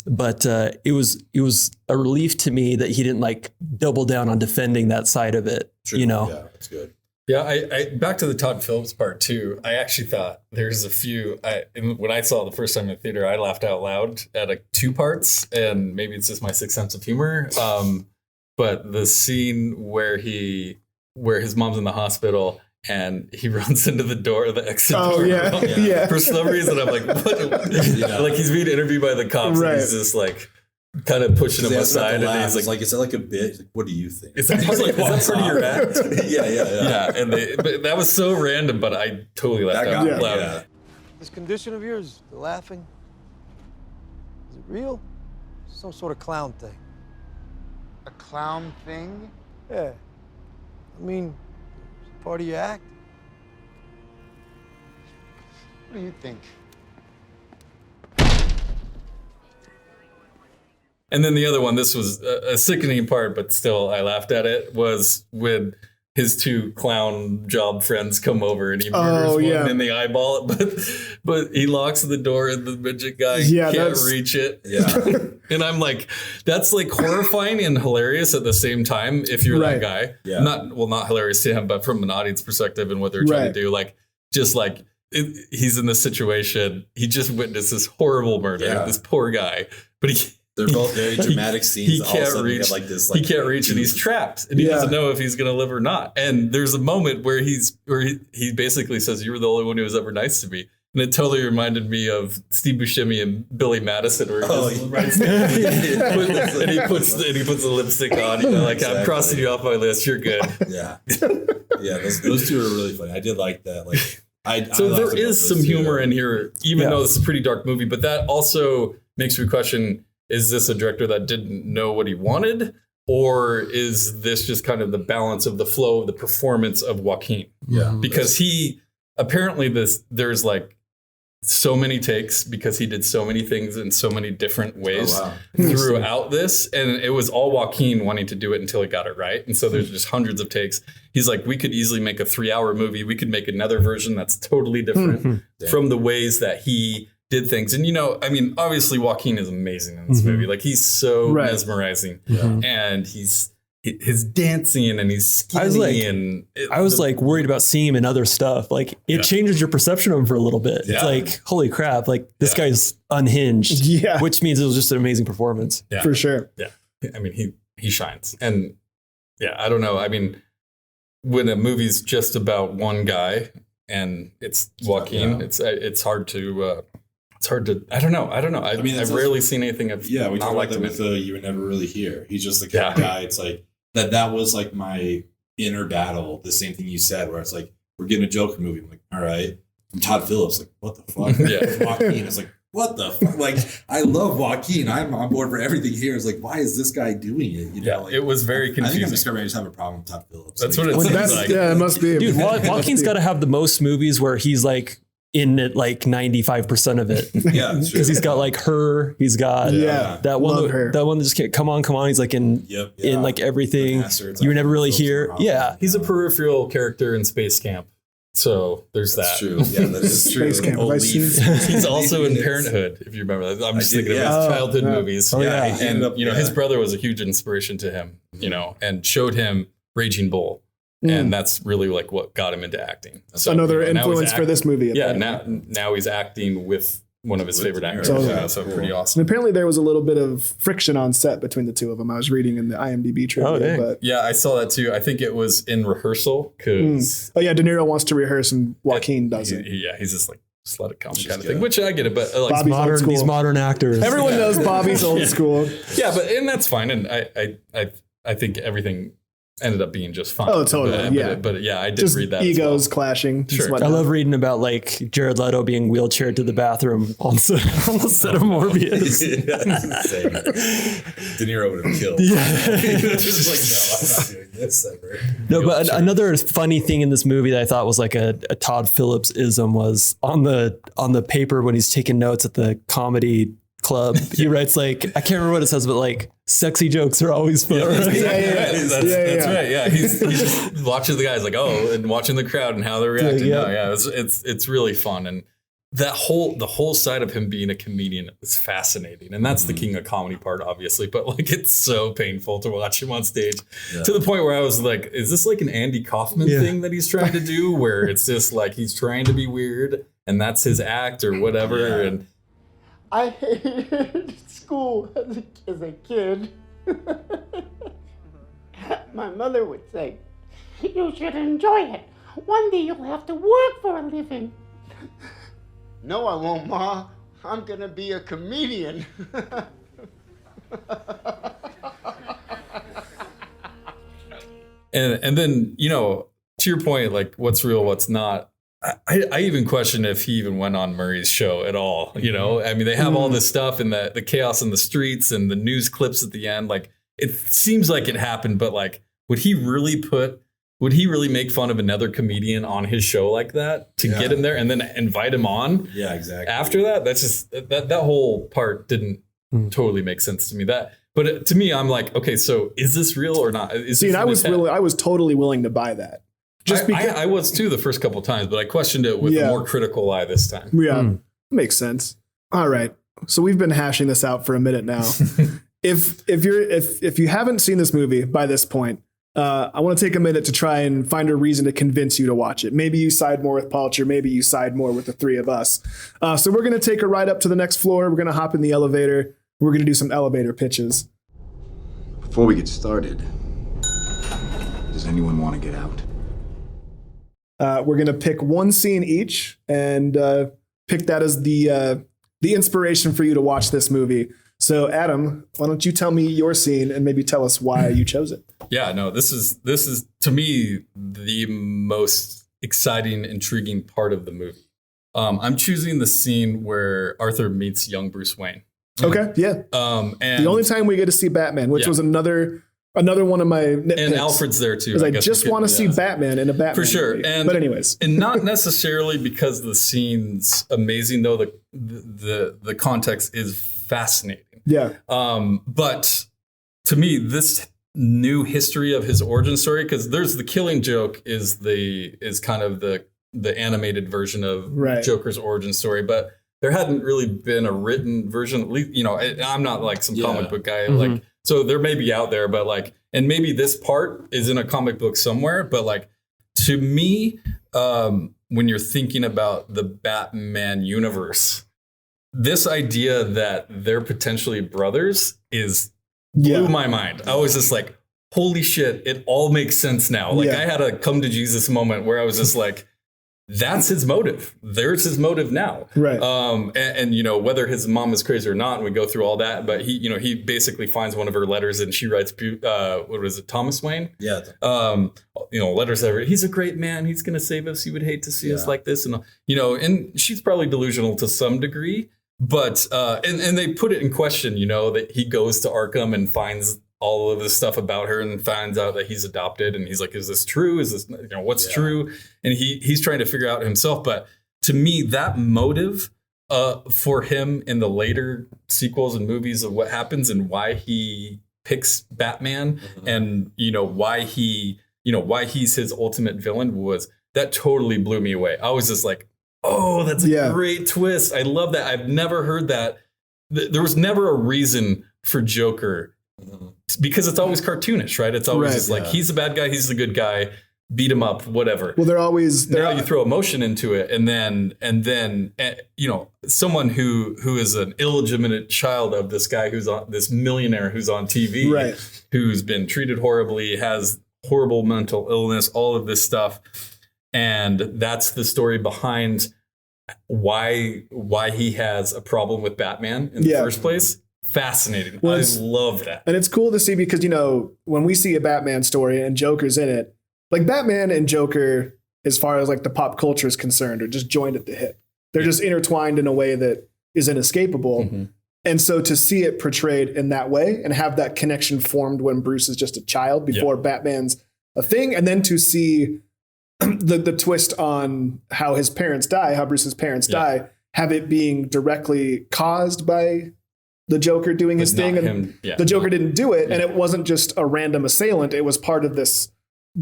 But it was a relief to me that he didn't like double down on defending that side of it. True. Yeah, that's good. Yeah, I back to the Todd Phillips part too. I actually thought there's a few. When I saw it the first time in the theater, I laughed out loud at 2 parts, and maybe it's just my sixth sense of humor. But the scene where his mom's in the hospital and he runs into the door of the exit door. Yeah. For some reason, I'm like, what? Like he's being interviewed by the cops, and he's just like kind of pushing him aside, and he's like, is that like a bit? Like, what do you think? Is that part of your act? Yeah. And but that was so random, but I totally laughed out loud. Yeah. This condition of yours, the laughing, is it real? Some sort of clown thing. A clown thing? Yeah. I mean, it's part of your act. What do you think? And then the other one, this was a sickening part, but still I laughed at it, was when his 2 clown job friends come over and he murders one in the eyeball, but he locks the door and the midget guy can't reach it. Yeah. And I'm like, that's like horrifying and hilarious at the same time if you're that guy. Yeah. Not hilarious to him, but from an audience perspective and what they're trying to do, like just like he's in this situation. He just witnessed this horrible murder. This poor guy, but they're both very dramatic scenes. He can't reach. He can't reach, and he's trapped, and he doesn't know if he's going to live or not. And there's a moment where he basically says, "You were the only one who was ever nice to me." And it totally reminded me of Steve Buscemi and Billy Madison, where he puts the lipstick on. Like, exactly. I'm crossing you off my list. You're good. Yeah. Those two are really funny. I did like that. Like, so there is some humor in here, even though it's a pretty dark movie. But that also makes me question: is this a director that didn't know what he wanted, or is this just kind of the balance of the flow of the performance of Joaquin? Yeah, because apparently there's like so many takes because he did so many things in so many different ways throughout this. And it was all Joaquin wanting to do it until he got it right. And so there's just hundreds of takes. He's like, we could easily make a 3-hour movie. We could make another version that's totally different from the ways that he did things. And, I mean, obviously Joaquin is amazing in this movie. Like, he's so mesmerizing and his dancing and he's skinny. I was worried about seeing him in other stuff. Like, it changes your perception of him for a little bit. It's like, holy crap, like this guy's unhinged, which means it was just an amazing performance. Yeah, for sure. Yeah. I mean, he shines. And I don't know. I mean, when a movie's just about one guy and it's Joaquin, it's hard to, I don't know. I mean, I've rarely seen anything of. Yeah, we talked about that with You Were Never Really Here. He's just the kind of guy. It's like that was like my inner battle. The same thing you said, where it's like, we're getting a Joker movie. I'm like, all right. I'm Todd Phillips. Like, what the fuck? Joaquin is like, what the fuck? Like, I love Joaquin. I'm on board for everything here. It's like, why is this guy doing it? Like, it was very confusing. I think I'm discovering I just have a problem with Todd Phillips. That's what it seems like. Yeah, it must be. Dude, Joaquin's got to have the most movies where he's like in it like 95% of it. Yeah, because he's got like Her. He's got that one. That one that just can't come on. He's like in like everything. You Were Never Really Here. Yeah, he's a peripheral character in Space Camp. So there's that. That's true. Yeah, that is true. Space Camp. He's also in Parenthood, if you remember that. I'm just thinking of his childhood movies. And his brother was a huge inspiration to him, and showed him Raging Bull. And that's really like what got him into acting. So another influence for this movie. Now he's acting with one of his favorite actors. So pretty awesome. And apparently there was a little bit of friction on set between the two of them. I was reading in the IMDb trivia. But I saw that too. I think it was in rehearsal because. De Niro wants to reherse and Joaquin doesn't. He's just like, just let it come kind of thing, which I get it. But like these modern actors. Everyone knows Bobby's old school. Yeah, and that's fine. And I think everything ended up being just fine. Oh, totally. But I did just read that. Egos clashing. Sure. I love reading about like Jared Leto being wheelchaired to the bathroom on the set of Morbius. De Niro would have killed. Just like, no, I'm not doing this ever. No, but another funny thing in this movie that I thought was like a Todd Phillips ism was on the paper when he's taking notes at the comedy club. He writes like, I can't remember what it says, but like, sexy jokes are always fun. That's right. Yeah, he's just watching the guys like, and watching the crowd and how they're reacting. It's really fun, and the whole side of him being a comedian is fascinating, and that's the king of comedy part, obviously. But like, it's so painful to watch him on stage to the point where I was like, is this like an Andy Kaufman thing that he's trying to do, where it's just like he's trying to be weird and that's his act or whatever, and. I hated school as a kid. My mother would say, "You should enjoy it. One day you'll have to work for a living." No, I won't, Ma. I'm gonna be a comedian. And then, to your point, like what's real, what's not. I even question if he even went on Murray's show at all. I mean, they have all this stuff and the chaos in the streets and the news clips at the end. Like, it seems like it happened, but like, would he really make fun of another comedian on his show like that to get him there and then invite him on? Yeah, exactly. After that, that's just that whole part didn't totally make sense to me. But to me, I'm like, okay, so is this real or not? I was totally willing to buy that. Just because I was too the first couple of times, but I questioned it with a more critical eye this time. Yeah, makes sense. All right, so we've been hashing this out for a minute now. If you haven't seen this movie by this point, I want to take a minute to try and find a reason to convince you to watch it. Maybe you side more with Palcher. Maybe you side more with the three of us. So we're going to take a ride up to the next floor. We're going to hop in the elevator. We're going to do some elevator pitches. Before we get started, does anyone want to get out? We're going to pick one scene each and pick that as the inspiration for you to watch this movie. So, Adam, why don't you tell me your scene and maybe tell us why you chose it? Yeah, no, this is to me the most exciting, intriguing part of the movie. I'm choosing the scene where Arthur meets young Bruce Wayne. Okay, yeah. And the only time we get to see Batman, which was another one of my nitpicks. And Alfred's there too. Because I just want to see Batman in a Batman for sure. movie. But anyways, and not necessarily because the scene's amazing, though the context is fascinating. Yeah. But to me, this new history of his origin story, because there's the Killing Joke is kind of the animated version of Joker's origin story, but there hadn't really been a written version. At least, I'm not like some comic book guy, like, so there may be out there, but like, and maybe this part is in a comic book somewhere, but like, to me, when you're thinking about the Batman universe, this idea that they're potentially brothers blew my mind. I was just like, holy shit, it all makes sense now. Like I had a come to Jesus moment where I was just like, that's his motive. There's his motive now. Right. And whether his mom is crazy or not, and we go through all that, but he basically finds one of her letters and she writes, what was it, Thomas Wayne? Yeah. Letters that he's a great man. He's going to save us. He would hate to see us like this. And, and she's probably delusional to some degree. But and they put it in question, that he goes to Arkham and finds all of this stuff about her and finds out that he's adopted. And he's like, is this true? Is this, what's true? And he's trying to figure out himself. But to me, that motive for him in the later sequels and movies of what happens and why he picks Batman and, why he's his ultimate villain that totally blew me away. I was just like, oh, that's a great twist. I love that. I've never heard that. There was never a reason for Joker because it's always cartoonish, right? It's always just like, he's the bad guy, he's the good guy, beat him up, whatever. Well, you throw emotion into it. And then, someone who is an illegitimate child of this guy this millionaire who's on TV, who's been treated horribly, has horrible mental illness, all of this stuff. And that's the story behind why he has a problem with Batman in the first place. Fascinating. Well, I love that. And it's cool to see because, when we see a Batman story and Joker's in it, like Batman and Joker, as far as like the pop culture is concerned, are just joined at the hip. They're just intertwined in a way that is inescapable. Mm-hmm. And so to see it portrayed in that way and have that connection formed when Bruce is just a child before Batman's a thing, and then to see the twist on how his parents die, how Bruce's parents die, have it being directly caused by the Joker doing his thing. And the Joker didn't do it. And it wasn't just a random assailant. It was part of this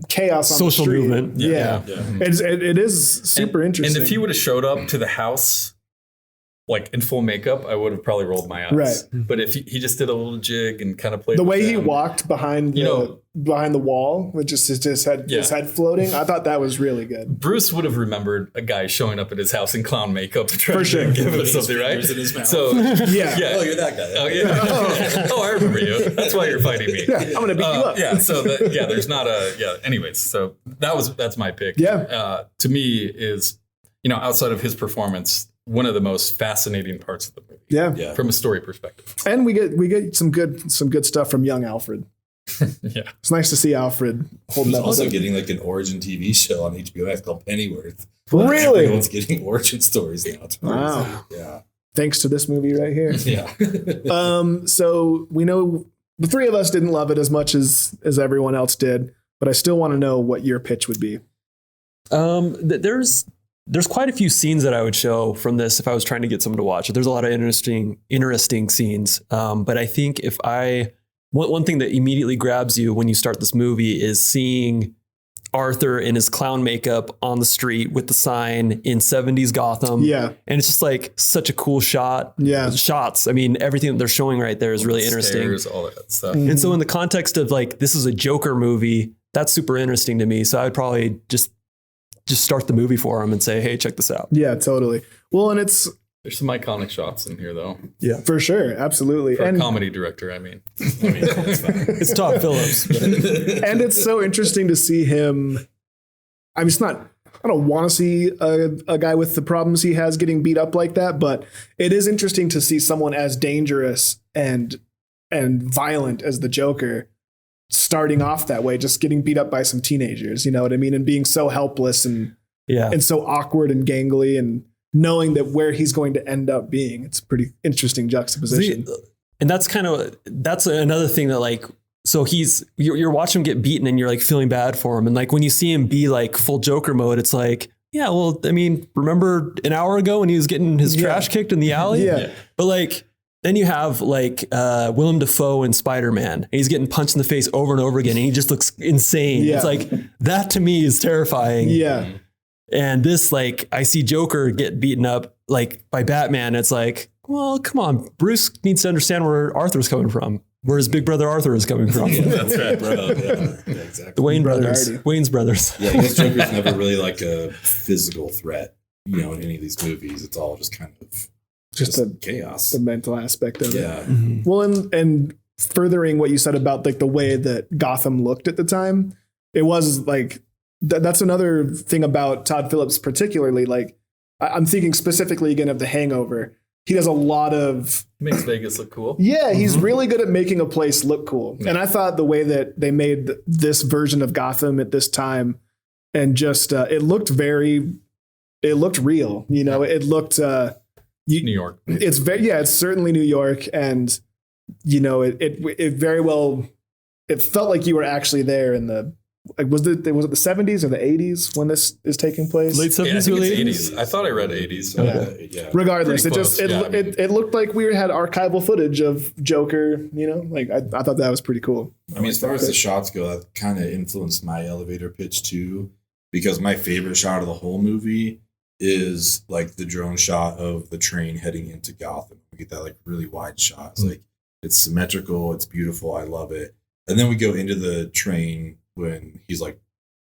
chaos on social the street. Movement. Yeah. It is super interesting. And if he would have showed up to the house like in full makeup, I would have probably rolled my eyes. Right. But if he just did a little jig and kind of played the way he walked behind the wall with just his head floating, I thought that was really good. Bruce would have remembered a guy showing up at his house in clown makeup to try to give him something, right? In his mouth. So yeah. Oh, you're that guy. Oh yeah. Oh, I remember you. That's why you're fighting me. Yeah, I'm gonna beat you up. Yeah. So there's not a anyways, so that's my pick. Yeah. To me is outside of his performance, one of the most fascinating parts of the movie. Yeah. From a story perspective. And we get some good stuff from young Alfred. Yeah. It's nice to see Alfred holding up. Also getting like an origin TV show on HBO Max called Pennyworth. Really? Everyone's getting origin stories now. Wow. Yeah. Thanks to this movie right here. Yeah. So we know the three of us didn't love it as much as everyone else did, but I still want to know what your pitch would be. There's quite a few scenes that I would show from this if I was trying to get someone to watch it. There's a lot of interesting scenes. But I think one thing that immediately grabs you when you start this movie is seeing Arthur in his clown makeup on the street with the sign in 70s Gotham. Yeah. And it's just like such a cool shot. Yeah. Shots. I mean, everything that they're showing right there is really interesting. All that stuff. And so in the context of like, this is a Joker movie, that's super interesting to me. So I would probably just start the movie for him and say, hey, check this out. Yeah, totally. Well, and there's some iconic shots in here, though. Yeah, for sure. Absolutely. For a comedy director, I mean it's Todd Phillips. And it's so interesting to see him. I don't want to see a guy with the problems he has getting beat up like that, but it is interesting to see someone as dangerous and violent as the Joker starting off that way, just getting beat up by some teenagers, you know what I mean? And being so helpless and so awkward and gangly, and knowing that where he's going to end up being. It's a pretty interesting juxtaposition. And that's another thing that, like, so you're watching him get beaten and you're like feeling bad for him. And like when you see him be like full Joker mode, it's like, yeah, well, I mean, remember an hour ago when he was getting his trash kicked in the alley? Yeah. But like, then you have like Willem Dafoe in Spider-Man, and he's getting punched in the face over and over again, and he just looks insane. Yeah. It's like, that to me is terrifying. Yeah. And this, like, I see Joker get beaten up like by Batman. It's like, well, come on, Bruce needs to understand where Arthur's coming from, where his big brother Arthur is coming from. Yeah, that's right, bro. Yeah, exactly. The Wayne's brothers. Yeah, I guess Joker's never really like a physical threat, you know, in any of these movies. It's all just kind of just the chaos, the mental aspect of it. Yeah. Mm-hmm. Well, and furthering what you said about like the way that Gotham looked at the time, it was like that's another thing about Todd Phillips particularly. Like I'm thinking specifically again of The Hangover. He does a lot of makes Vegas look cool. Yeah, he's really good at making a place look cool. Yeah. And I thought the way that they made this version of Gotham at this time, and just it looked real. You know, it looked New York. It's it's certainly New York, and you know, it very well. It felt like you were actually there in the. Was it the 70s or the 80s when this is taking place? Late 70s, early 80s. I thought I read 80s. Yeah. Regardless, it looked like we had archival footage of Joker. You know, like I thought that was pretty cool. I mean, as far as the shots go, that kind of influenced my elevator pitch too, because my favorite shot of the whole movie is like the drone shot of the train heading into Gotham. We get that like really wide shot. It's like it's symmetrical, it's beautiful. I love it. And then we go into the train when he's like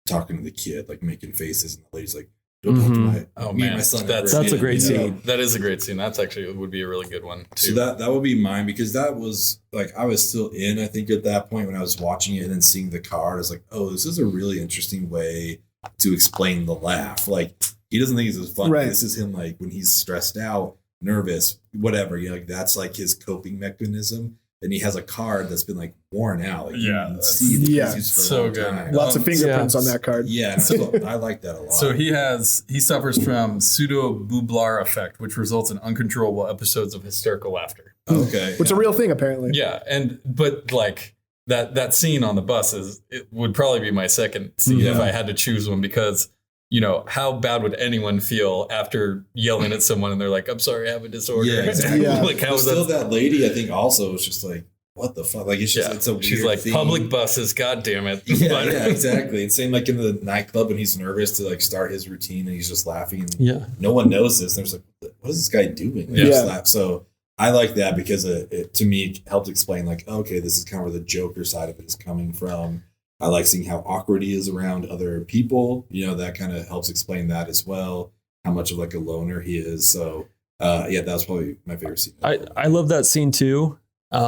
talking to the kid, like making faces, and the lady's like, "Don't talk to my son." That's a great scene. That is a great scene. That's actually would be a really good one too. So that would be mine, because that was like I was still in. I think at that point when I was watching it and then seeing the card, I was like, "Oh, this is a really interesting way to explain the laugh." Like he doesn't think it's funny. Right. This is him like when he's stressed out, nervous, whatever. You know, like that's like his coping mechanism. And he has a card that's been like worn out. Like, you can see so good. Time. Lots of fingerprints on that card. Yeah, so I like that a lot. So he suffers from pseudo-Bublar effect, which results in uncontrollable episodes of hysterical laughter. Okay, which is a real thing apparently. Yeah, but like that scene on the bus it would probably be my second scene if I had to choose one, because you know, how bad would anyone feel after yelling at someone and they're like, "I'm sorry, I have a disorder." Yeah, exactly. Like how still that lady, I think also was just like, what the fuck? Like it's just it's a weird she's like thing. Public buses, god damn it. Yeah, exactly. It's same like in the nightclub when he's nervous to like start his routine and he's just laughing and no one knows this. And there's like, what is this guy doing? Like, so I like that because it to me helped explain like, okay, this is kind of where the Joker side of it is coming from. I like seeing how awkward he is around other people. You know, that kind of helps explain that as well. How much of like a loner he is. So that was probably my favorite scene. I love that scene too. I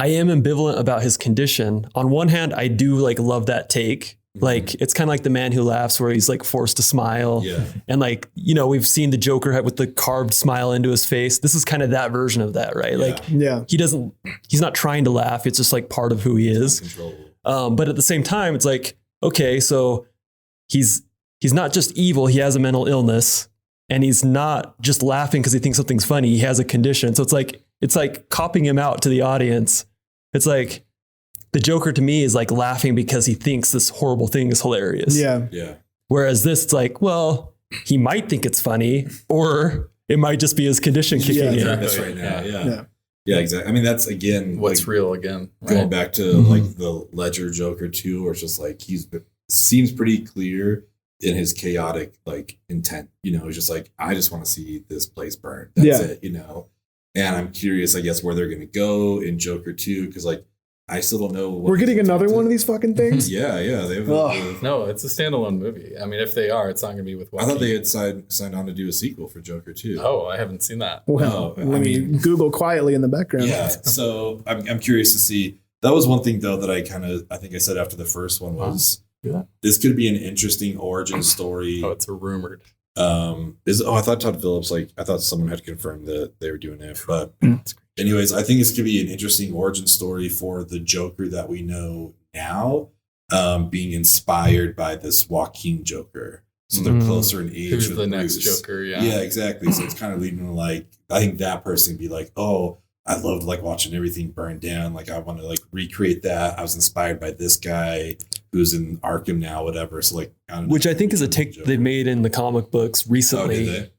am ambivalent about his condition. On one hand, I do like love that take. Like it's kind of like The Man Who Laughs, where he's like forced to smile. Yeah. And like, you know, we've seen the Joker with the carved smile into his face. This is kind of that version of that, right? Like he's not trying to laugh. It's just like part of who he is. But at the same time, it's like, okay, so he's not just evil. He has a mental illness, and he's not just laughing because he thinks something's funny. He has a condition. So it's like copping him out to the audience. It's like the Joker to me is like laughing because he thinks this horrible thing is hilarious. Yeah. Yeah. Whereas this, it's like, well, he might think it's funny, or it might just be his condition kicking in. That's right now. Yeah. Yeah, exactly. I mean, that's again what's like, real again. Right? Going back to like the Ledger Joker too, where it's just like seems pretty clear in his chaotic like intent. You know, it's just like I just want to see this place burn. That's it. You know, and I'm curious, I guess, where they're going to go in Joker 2, because like I still don't know. We're getting another one of these fucking things? Yeah. They have no, it's a standalone movie. I mean, if they are, it's not going to be with Joaquin. I thought they had signed on to do a sequel for Joker too. Oh, I haven't seen that. Well, let me Google quietly in the background. Yeah, so I'm curious to see. That was one thing though that I think I said after the first one was this could be an interesting origin story. Oh, it's rumored. I thought Todd Phillips, I thought someone had confirmed that they were doing it, but anyways, I think this could be an interesting origin story for the Joker that we know now, being inspired by this Joaquin Joker. So they're closer in age. Who's with the next Bruce. Joker? Yeah. Yeah, exactly. So it's kind of leading to I think that person would be like, oh, I loved watching everything burn down. I want to recreate that. I was inspired by this guy who's in Arkham now, whatever. So which I think is a take they made in the comic books recently. Oh, did they?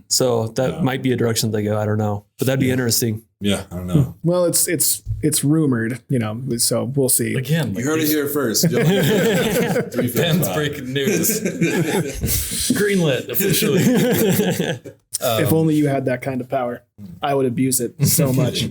So that might be a direction they go. I don't know, but that'd be interesting. Yeah, I don't know. Well, it's rumored, so we'll see. Again, you heard it here first. Ben's breaking news. Greenlit officially. If only you had that kind of power, I would abuse it so much.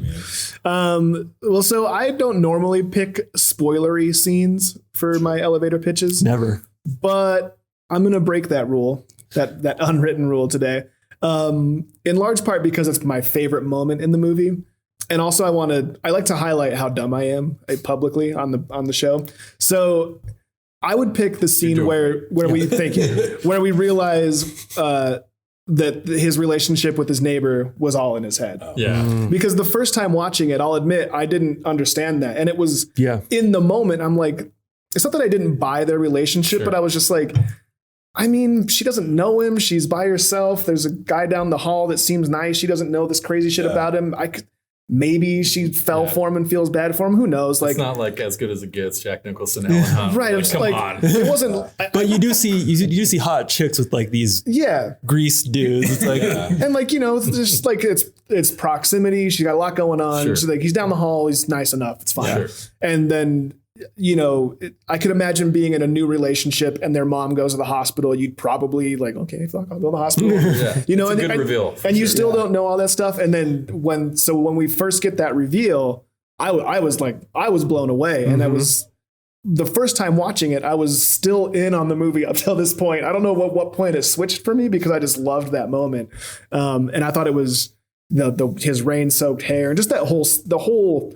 Well, so I don't normally pick spoilery scenes for my elevator pitches. Never. But I'm going to break that rule, that unwritten rule today. In large part because it's my favorite moment in the movie. And also I like to highlight how dumb I am publicly on the show. So I would pick the scene where we realize that his relationship with his neighbor was all in his head. Yeah. Because the first time watching it, I'll admit I didn't understand that. And it was in the moment, I'm like, it's not that I didn't buy their relationship, but I was just like, I mean, she doesn't know him. She's by herself. There's a guy down the hall that seems nice. She doesn't know this crazy shit about him. Maybe she fell for him and feels bad for him. Who knows? It's not as good as it gets. Jack Nicholson, Ellen Hunt. Right. It's come on. It wasn't. But you do see hot chicks with these grease dudes. It's and it's just it's proximity. She's got a lot going on. Sure. She's he's down the hall. He's nice enough. It's fine. Sure. And then I could imagine being in a new relationship and their mom goes to the hospital. You'd probably okay, fuck, I'll go to the hospital. It's a good reveal. And you still don't know all that stuff. And then when we first get that reveal, I was blown away. And that was the first time watching it. I was still in on the movie up till this point. I don't know what point it switched for me because I just loved that moment. And I thought it was his rain-soaked hair and just that whole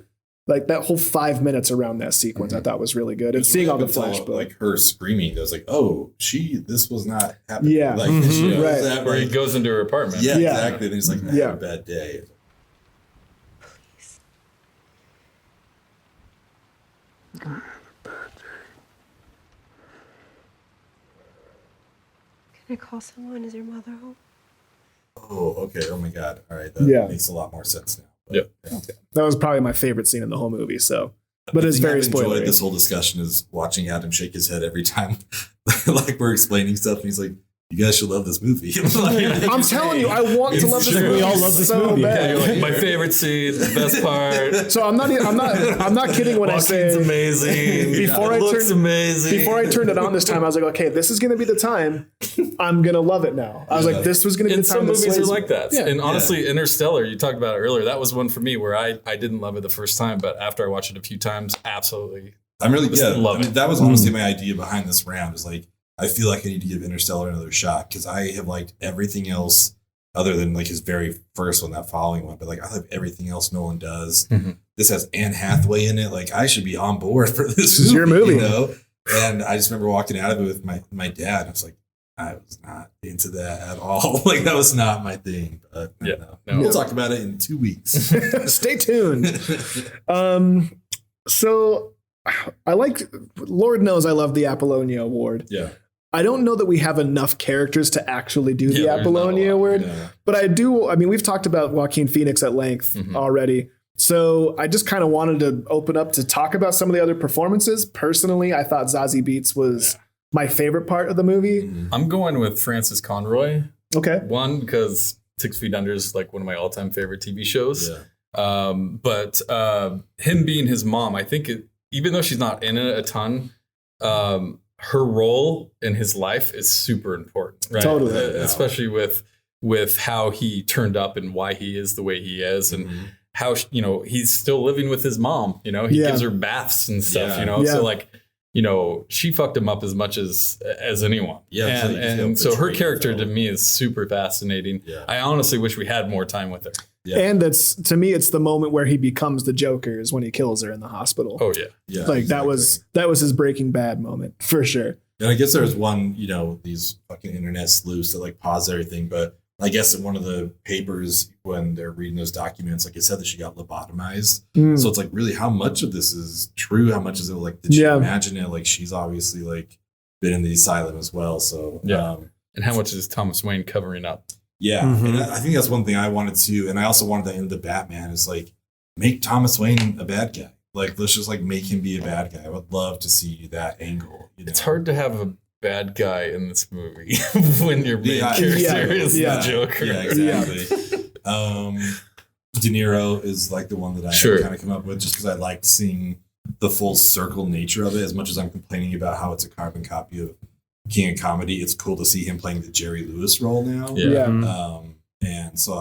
that whole 5 minutes around that sequence, I thought was really good. And seeing all the flashbacks, her screaming, I was like, "Oh, this was not happening." Yeah, right. Where he goes into her apartment. Yeah, exactly. And he's like, "I had a bad day." Please. I had a bad day. Can I call someone? Is your mother home? Oh, okay. Oh my God. All right. That makes a lot more sense now. Yep. That was probably my favorite scene in the whole movie. So, but it's very spoilery. Enjoyed this whole discussion is watching Adam shake his head every time, we're explaining stuff, and he's like, "You guys should love this movie." I'm telling you, I want to love this movie. We all love this movie. Yeah, you're my favorite scene, the best part. So I'm not kidding when I say it's amazing. Before I turned it on this time, I was like, okay, this is going to be the time I'm going to love it now. I was like, this was going to be the time. Some movies are like that. Yeah. And honestly, Interstellar, you talked about it earlier. That was one for me where I didn't love it the first time, but after I watched it a few times, absolutely. I'm really that was honestly my idea behind this round. Is I feel like I need to give Interstellar another shot because I have liked everything else other than his very first one, that following one. But I love everything else Nolan does. Mm-hmm. This has Anne Hathaway in it. I should be on board for this. This is your movie, And I just remember walking out of it with my dad. I was like, I was not into that at all. That was not my thing. But no. We'll talk about it in 2 weeks. Stay tuned. So Lord knows I love the Apollonia Award. Yeah. I don't know that we have enough characters to actually do the Apollonia Award, but I do. I mean, we've talked about Joaquin Phoenix at length already. So I just kind of wanted to open up to talk about some of the other performances. Personally, I thought Zazie Beetz was my favorite part of the movie. I'm going with Frances Conroy. Okay. One, because 6 Feet Under is one of my all-time favorite TV shows. Yeah. But him being his mom, I think even though she's not in it a ton, her role in his life is super important, right? Totally. Especially with how he turned up and why he is the way he is. And how, he's still living with his mom, he gives her baths and stuff, so like, she fucked him up as much as anyone. Yeah. And so her character to me is super fascinating. Yeah. I honestly wish we had more time with her. Yeah. And to me, it's the moment where he becomes the Joker is when he kills her in the hospital. Oh yeah. Yeah. Like exactly. that was his Breaking Bad moment for sure. And I guess there was one, these fucking internet sleuths that like pause everything. But I guess in one of the papers when they're reading those documents, like it said that she got lobotomized. So it's like, really, how much of this is true? How much is it like, did she imagine it? Like she's obviously like been in the asylum as well. So and how much is Thomas Wayne covering up? Yeah. And I think that's one thing I wanted to, and I also wanted that in the Batman is like, make Thomas Wayne a bad guy. Like, let's just like make him be a bad guy. I would love to see that angle. It's hard to have a bad guy in this movie when your main character is the Joker. Yeah, exactly. De Niro is like the one that I kind of come up with just because I like seeing the full circle nature of it. As much as I'm complaining about how it's a carbon copy of King of Comedy, it's cool to see him playing the Jerry Lewis role now. Yeah. And so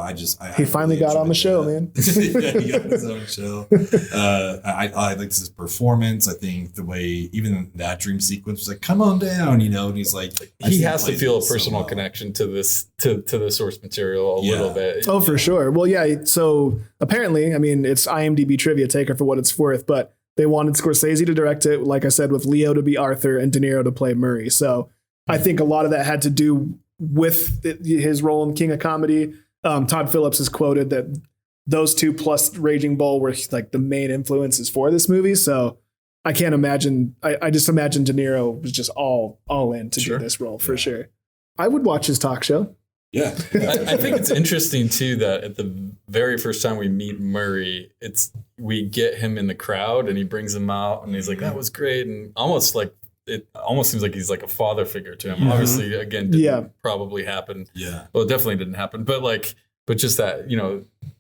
he finally got on the show, man. Yeah, he got his own show. I liked his performance. I think the way even that dream sequence was like, "Come on down," and he's like, he has to feel a personal connection to this to the source material a little bit. Oh, for sure. Well, yeah. So apparently, I mean, it's IMDb trivia. Take it for what it's worth, but they wanted Scorsese to direct it, like I said, with Leo to be Arthur and De Niro to play Murray. So I think a lot of that had to do with his role in King of Comedy. Todd Phillips has quoted that those two plus Raging Bull were like the main influences for this movie. So I can't imagine. I just imagine De Niro was just all in to do this role for sure. I would watch his talk show. Yeah. I think it's interesting too that at the very first time we meet Murray, we get him in the crowd and he brings him out and he's like, that was great. And it almost seems like he's like a father figure to him. Obviously, again, didn't probably happen. Yeah. Well, it definitely didn't happen. But just that,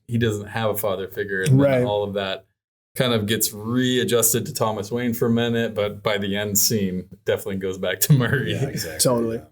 he doesn't have a father figure. And then all of that kind of gets readjusted to Thomas Wayne for a minute. But by the end scene, it definitely goes back to Murray. Yeah, exactly. Totally. Yeah.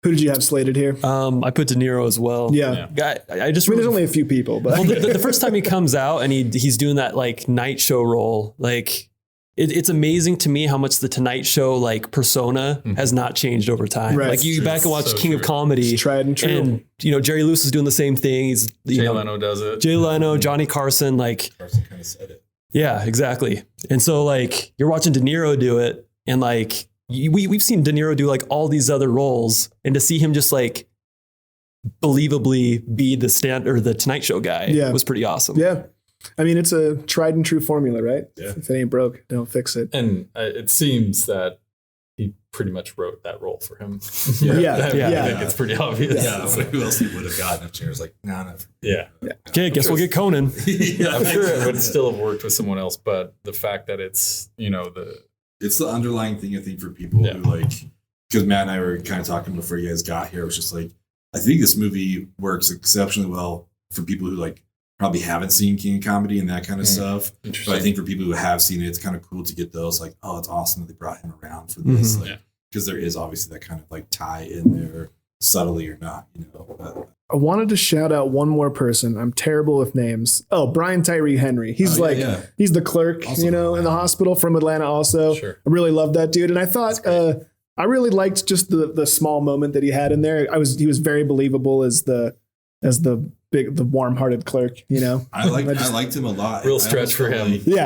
Who did you have slated here? I put De Niro as well. Yeah. I just there's only a few people, but the first time he comes out and he's doing that like night show role, like it's amazing to me how much the Tonight Show like persona has not changed over time. Right. Like you back and watch King of Comedy, it's tried and true. And Jerry Lewis is doing the same thing. Jay Leno does it. Jay Leno, Johnny Carson, Carson kind of said it. Yeah, exactly. And so like you're watching De Niro do it, and like we've seen De Niro do like all these other roles, and to see him just like believably be the Tonight Show guy was pretty awesome. Yeah. I mean, it's a tried and true formula, right? Yeah. If it ain't broke, don't fix it. And it seems that he pretty much wrote that role for him. I think it's pretty obvious. Yeah, who else he would have gotten? I'm like, nah, not for me. Yeah. Okay, guess we'll get Conan. I'm sure it would still have worked with someone else, but the fact that it's, it's the underlying thing, I think, for people who like, because Matt and I were kind of talking before you guys got here. It was just like, I think this movie works exceptionally well for people who like probably haven't seen King of Comedy and that kind of stuff. But I think for people who have seen it, it's kind of cool to get those like, oh, it's awesome that they brought him around for this. Because there is obviously that kind of like tie in there, subtly or not, I wanted to shout out one more person. I'm terrible with names. Oh, Brian Tyree Henry. He's he's the clerk, also in the hospital from Atlanta also. Sure. I really love that dude. And I thought, I really liked just the small moment that he had in there. He was very believable as the warm-hearted clerk, I liked him a lot. Real stretch for him. He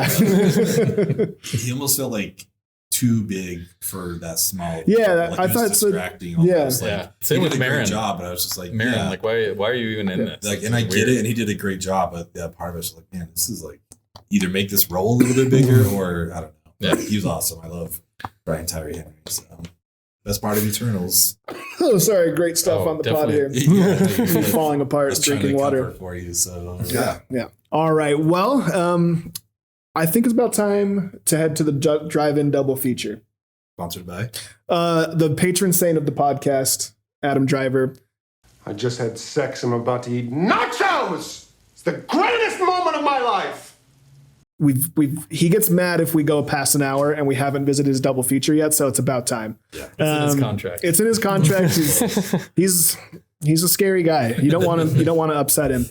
almost felt like too big for that small. Yeah, I thought so. Distracting. Almost. Same with Marin. Job, but I was just like, Marin, like why are you even in this? Like, and I get it, and he did a great job, but that part of it was like, man, this is like either make this role a little bit bigger, or I don't know. Yeah, he was awesome. I love Brian Tyree Henry. So. Best part of Eternals. Oh, sorry. Great stuff on the pod here. Falling apart, drinking water. For you, so yeah. All right. Well, I think it's about time to head to the drive-in double feature. Sponsored by? The patron saint of the podcast, Adam Driver. I just had sex. I'm about to eat nachos. It's the greatest moment of my life. He gets mad if we go past an hour and we haven't visited his double feature yet, so it's about time. Yeah, it's in his contract. It's in his contract. He's a scary guy. You don't want to upset him.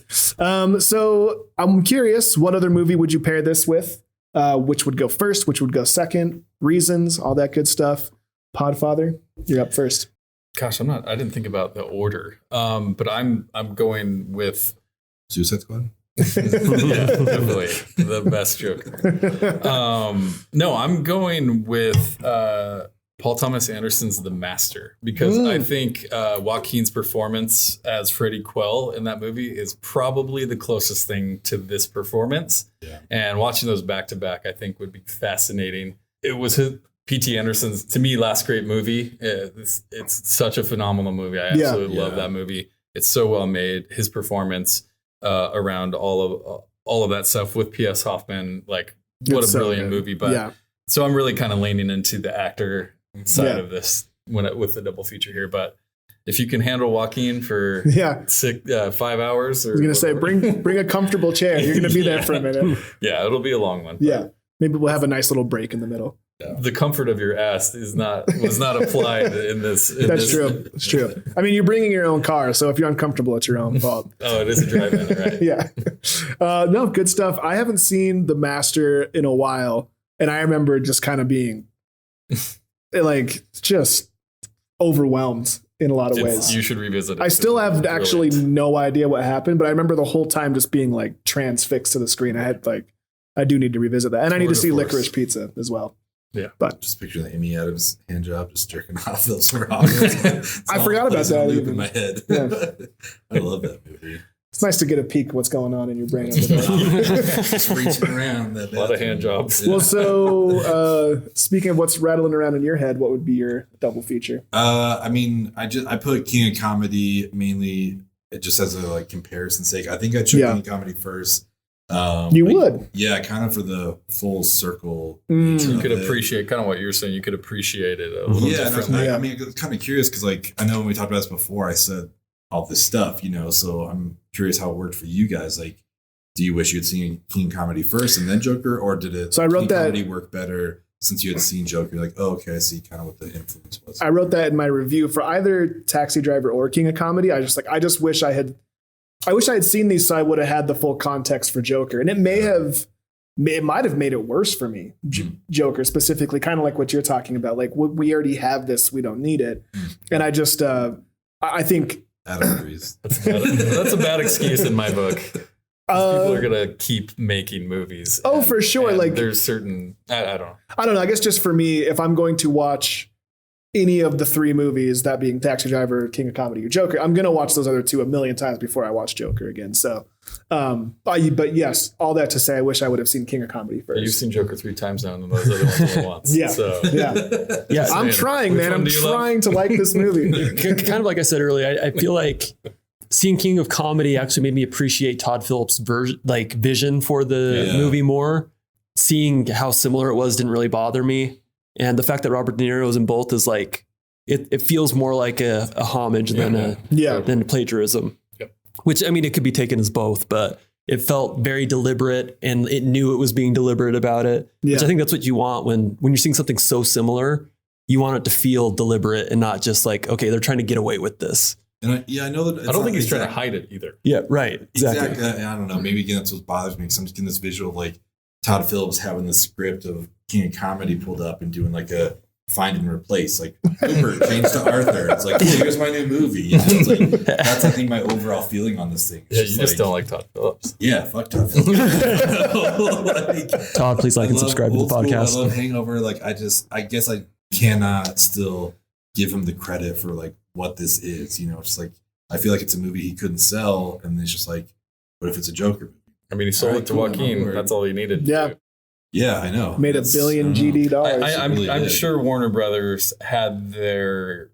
So I'm curious, what other movie would you pair this with? Which would go first? Which would go second? Reasons, all that good stuff. Podfather, you're up first. Gosh, I didn't think about the order. But I'm going with Suicide Squad. Yeah, definitely the best Joker. No, I'm going with Paul Thomas Anderson's The Master, because I think Joaquin's performance as Freddie Quell in that movie is probably the closest thing to this performance. Yeah. And watching those back to back, I think would be fascinating. It was P.T. Anderson's, to me, last great movie. It's such a phenomenal movie. I absolutely love that movie. It's so well made. His performance around all of that stuff with P.S. Hoffman, like what a brilliant movie. But so I'm really kind of leaning into the actor side of this with the double feature here. But if you can handle Joaquin for 5 hours, or I was gonna say bring a comfortable chair. You're gonna be there for a minute. Yeah, it'll be a long one. Yeah, maybe we'll have a nice little break in the middle. The comfort of your ass was not applied in this. That's true. It's true. I mean, you're bringing your own car, so if you're uncomfortable, it's your own fault. Oh, it is a drive-in, right? Yeah. No, good stuff. I haven't seen The Master in a while, and I remember just kind of being like just overwhelmed in a lot of ways. You should revisit it. I still have actually no idea what happened, but I remember the whole time just being like transfixed to the screen. I do need to revisit that, and I need to see Licorice Pizza as well. Yeah, but just picture the Amy Adams hand job just jerking off those rocks. I forgot about that. Loop in my head. Yeah. I love that movie. It's nice to get a peek of what's going on in your brain. Just reaching around. A lot of hand jobs. Well, so speaking of what's rattling around in your head, what would be your double feature? I mean, I put King of Comedy mainly just as a comparison sake. I think I chose King of Comedy first. You would? Yeah, kind of for the full circle. You could appreciate kind of what you're saying. You could appreciate it a little differently. I mean, I'm kind of curious because I know when we talked about this before, I said all this stuff, so I'm curious how it worked for you guys. Like, do you wish you had seen King Comedy first and then Joker, or did it? So I wrote that Comedy work better since you had seen Joker. You're like, oh, okay, I see kind of what the influence was. I wrote that in my review for either Taxi Driver or King of Comedy. I just wish I had seen these, so I would have had the full context for Joker, and it might have made it worse for me. Joker specifically, kind of like what you're talking about. Like, we already have this, we don't need it, and I just I think Adam agrees. That's a bad excuse in my book. People are gonna keep making movies. Oh, for sure. Like, there's certain I don't know. I guess just for me, if I'm going to watch any of the three movies, that being Taxi Driver, King of Comedy, or Joker, I'm going to watch those other two a million times before I watch Joker again. So, but yes, all that to say, I wish I would have seen King of Comedy first. You've seen Joker 3 times now, and those other ones only once. Yeah. I'm trying, man. I'm trying to like this movie. Kind of like I said earlier, I feel like seeing King of Comedy actually made me appreciate Todd Phillips' vision for the movie more. Seeing how similar it was didn't really bother me. And the fact that Robert De Niro is in both is like, it feels more like a homage than plagiarism. Yep. Which, I mean, it could be taken as both, but it felt very deliberate, and it knew it was being deliberate about it. Yeah. Which I think that's what you want when you're seeing something so similar. You want it to feel deliberate and not just like, okay, they're trying to get away with this. And I know that I don't think he's trying to hide it either. Yeah, right. Exactly. I don't know. Maybe again, that's what bothers me, because I'm just getting this visual of like Todd Phillips having the script of King of Comedy pulled up and doing like a find and replace, like Cooper changed to Arthur. It's like, here's my new movie. It's like, that's I think my overall feeling on this thing. It's you just don't like Todd Phillips. Yeah, fuck Todd Phillips. Todd, please like and subscribe to the podcast. I love Hangover. Like, I guess I cannot still give him the credit for like what this is. Just like, I feel like it's a movie he couldn't sell, and it's just like, what if it's a Joker movie? I mean, he sold it to Joaquin. That's all he needed. Yeah. Yeah, I know. Made $1 billion GD dollars. I'm sure Warner Brothers had their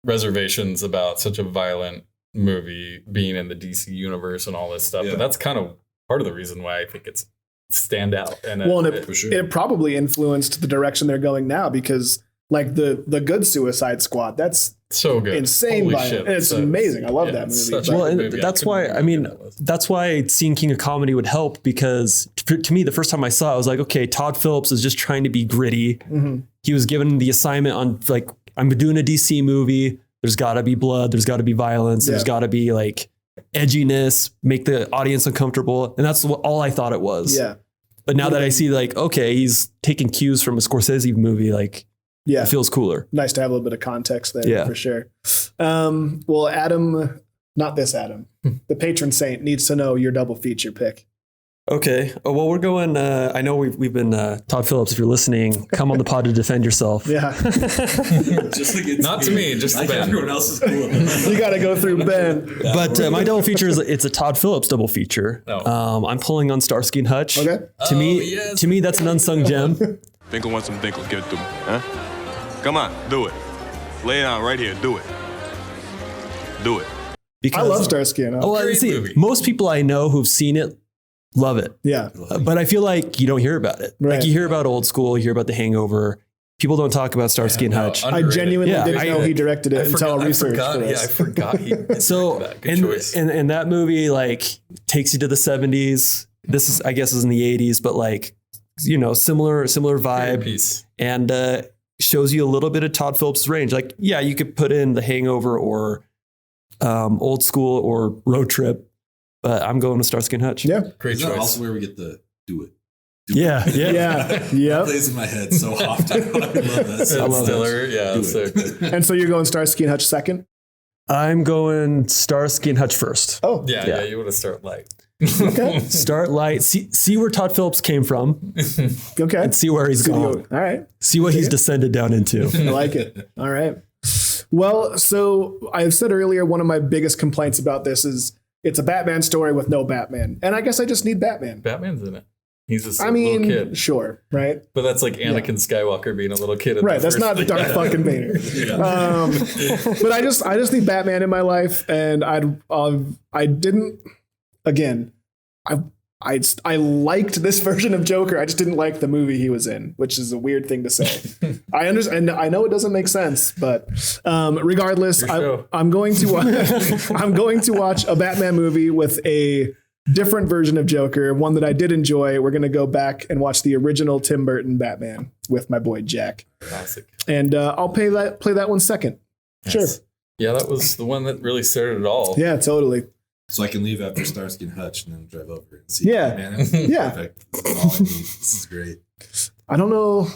reservations about such a violent movie being in the DC universe and all this stuff. But that's kind of part of the reason why I think it's stand out. And it probably influenced the direction they're going now, because like the good Suicide Squad, that's so good, insane violent. And it's amazing. I love that movie. Well, and that's why, that's why seeing King of Comedy would help, because to me, the first time I saw it, I was like, okay, Todd Phillips is just trying to be gritty. Mm-hmm. He was given the assignment on like, I'm doing a DC movie. There's got to be blood. There's got to be violence. There's got to be like edginess, make the audience uncomfortable. And that's all I thought it was. Yeah. But now that I see like, okay, he's taking cues from a Scorsese movie, like it feels cooler. Nice to have a little bit of context there for sure. Well, Adam, not this Adam, the patron saint needs to know your double feature pick. Okay. Oh, well, we're going. I know we've been Todd Phillips. If you're listening, come on the pod to defend yourself. Yeah. Just like not to me, just to Ben. Everyone else is cool. You got to go through Ben. But my double feature it's a Todd Phillips double feature. Oh. I'm pulling on Starsky and Hutch. Okay. To me, that's an unsung gem. Think want some Dinkle, give it to me, huh? Come on, do it. Lay it on right here, do it. Do it. Because I love Starsky and Hutch. Oh, see, most people I know who've seen it love it. Yeah. But I feel like you don't hear about it. Right. Like you hear about Old School, you hear about The Hangover. People don't talk about Starsky and Hutch. I genuinely didn't know he directed it until I researched for this. Yeah, I forgot he so and that movie like takes you to the 70s. This is, I guess, is in the 80s, but like, you know, similar vibe and shows you a little bit of Todd Phillips' range. Like, yeah, you could put in The Hangover or Old School or Road Trip, but I'm going with Starsky and Hutch. Yeah, great choice. Also, where we get the do it. Yeah. It plays in my head so often. I love that. I love Stiller. Yeah, so good. And so you're going Starsky and Hutch second? I'm going Starsky and Hutch first. Oh, yeah. You want to start light. Okay. Start light. See where Todd Phillips came from. Okay. And see where he's gone. All right. See what he's descended down into. I like it. All right. Well, so I've said earlier, one of my biggest complaints about this is it's a Batman story with no Batman. And I guess I just need Batman. Batman's in it. He's a little kid. Sure, right? But that's like Anakin Skywalker being a little kid. Right, that's not Darth fucking Vader. But I just need Batman in my life, and I didn't. Again, I liked this version of Joker. I just didn't like the movie he was in, which is a weird thing to say. I understand. I know it doesn't make sense, but regardless, I'm going to watch a Batman movie with a different version of Joker, one that I did enjoy. We're going to go back and watch the original Tim Burton Batman with my boy Jack. Classic. And I'll play that one second. Yes. Sure. Yeah, that was the one that really started it all. Yeah, totally. So I can leave after Starsky and Hutch and then drive over and see Batman. Yeah. Perfect. This is all I need. This is great. I don't know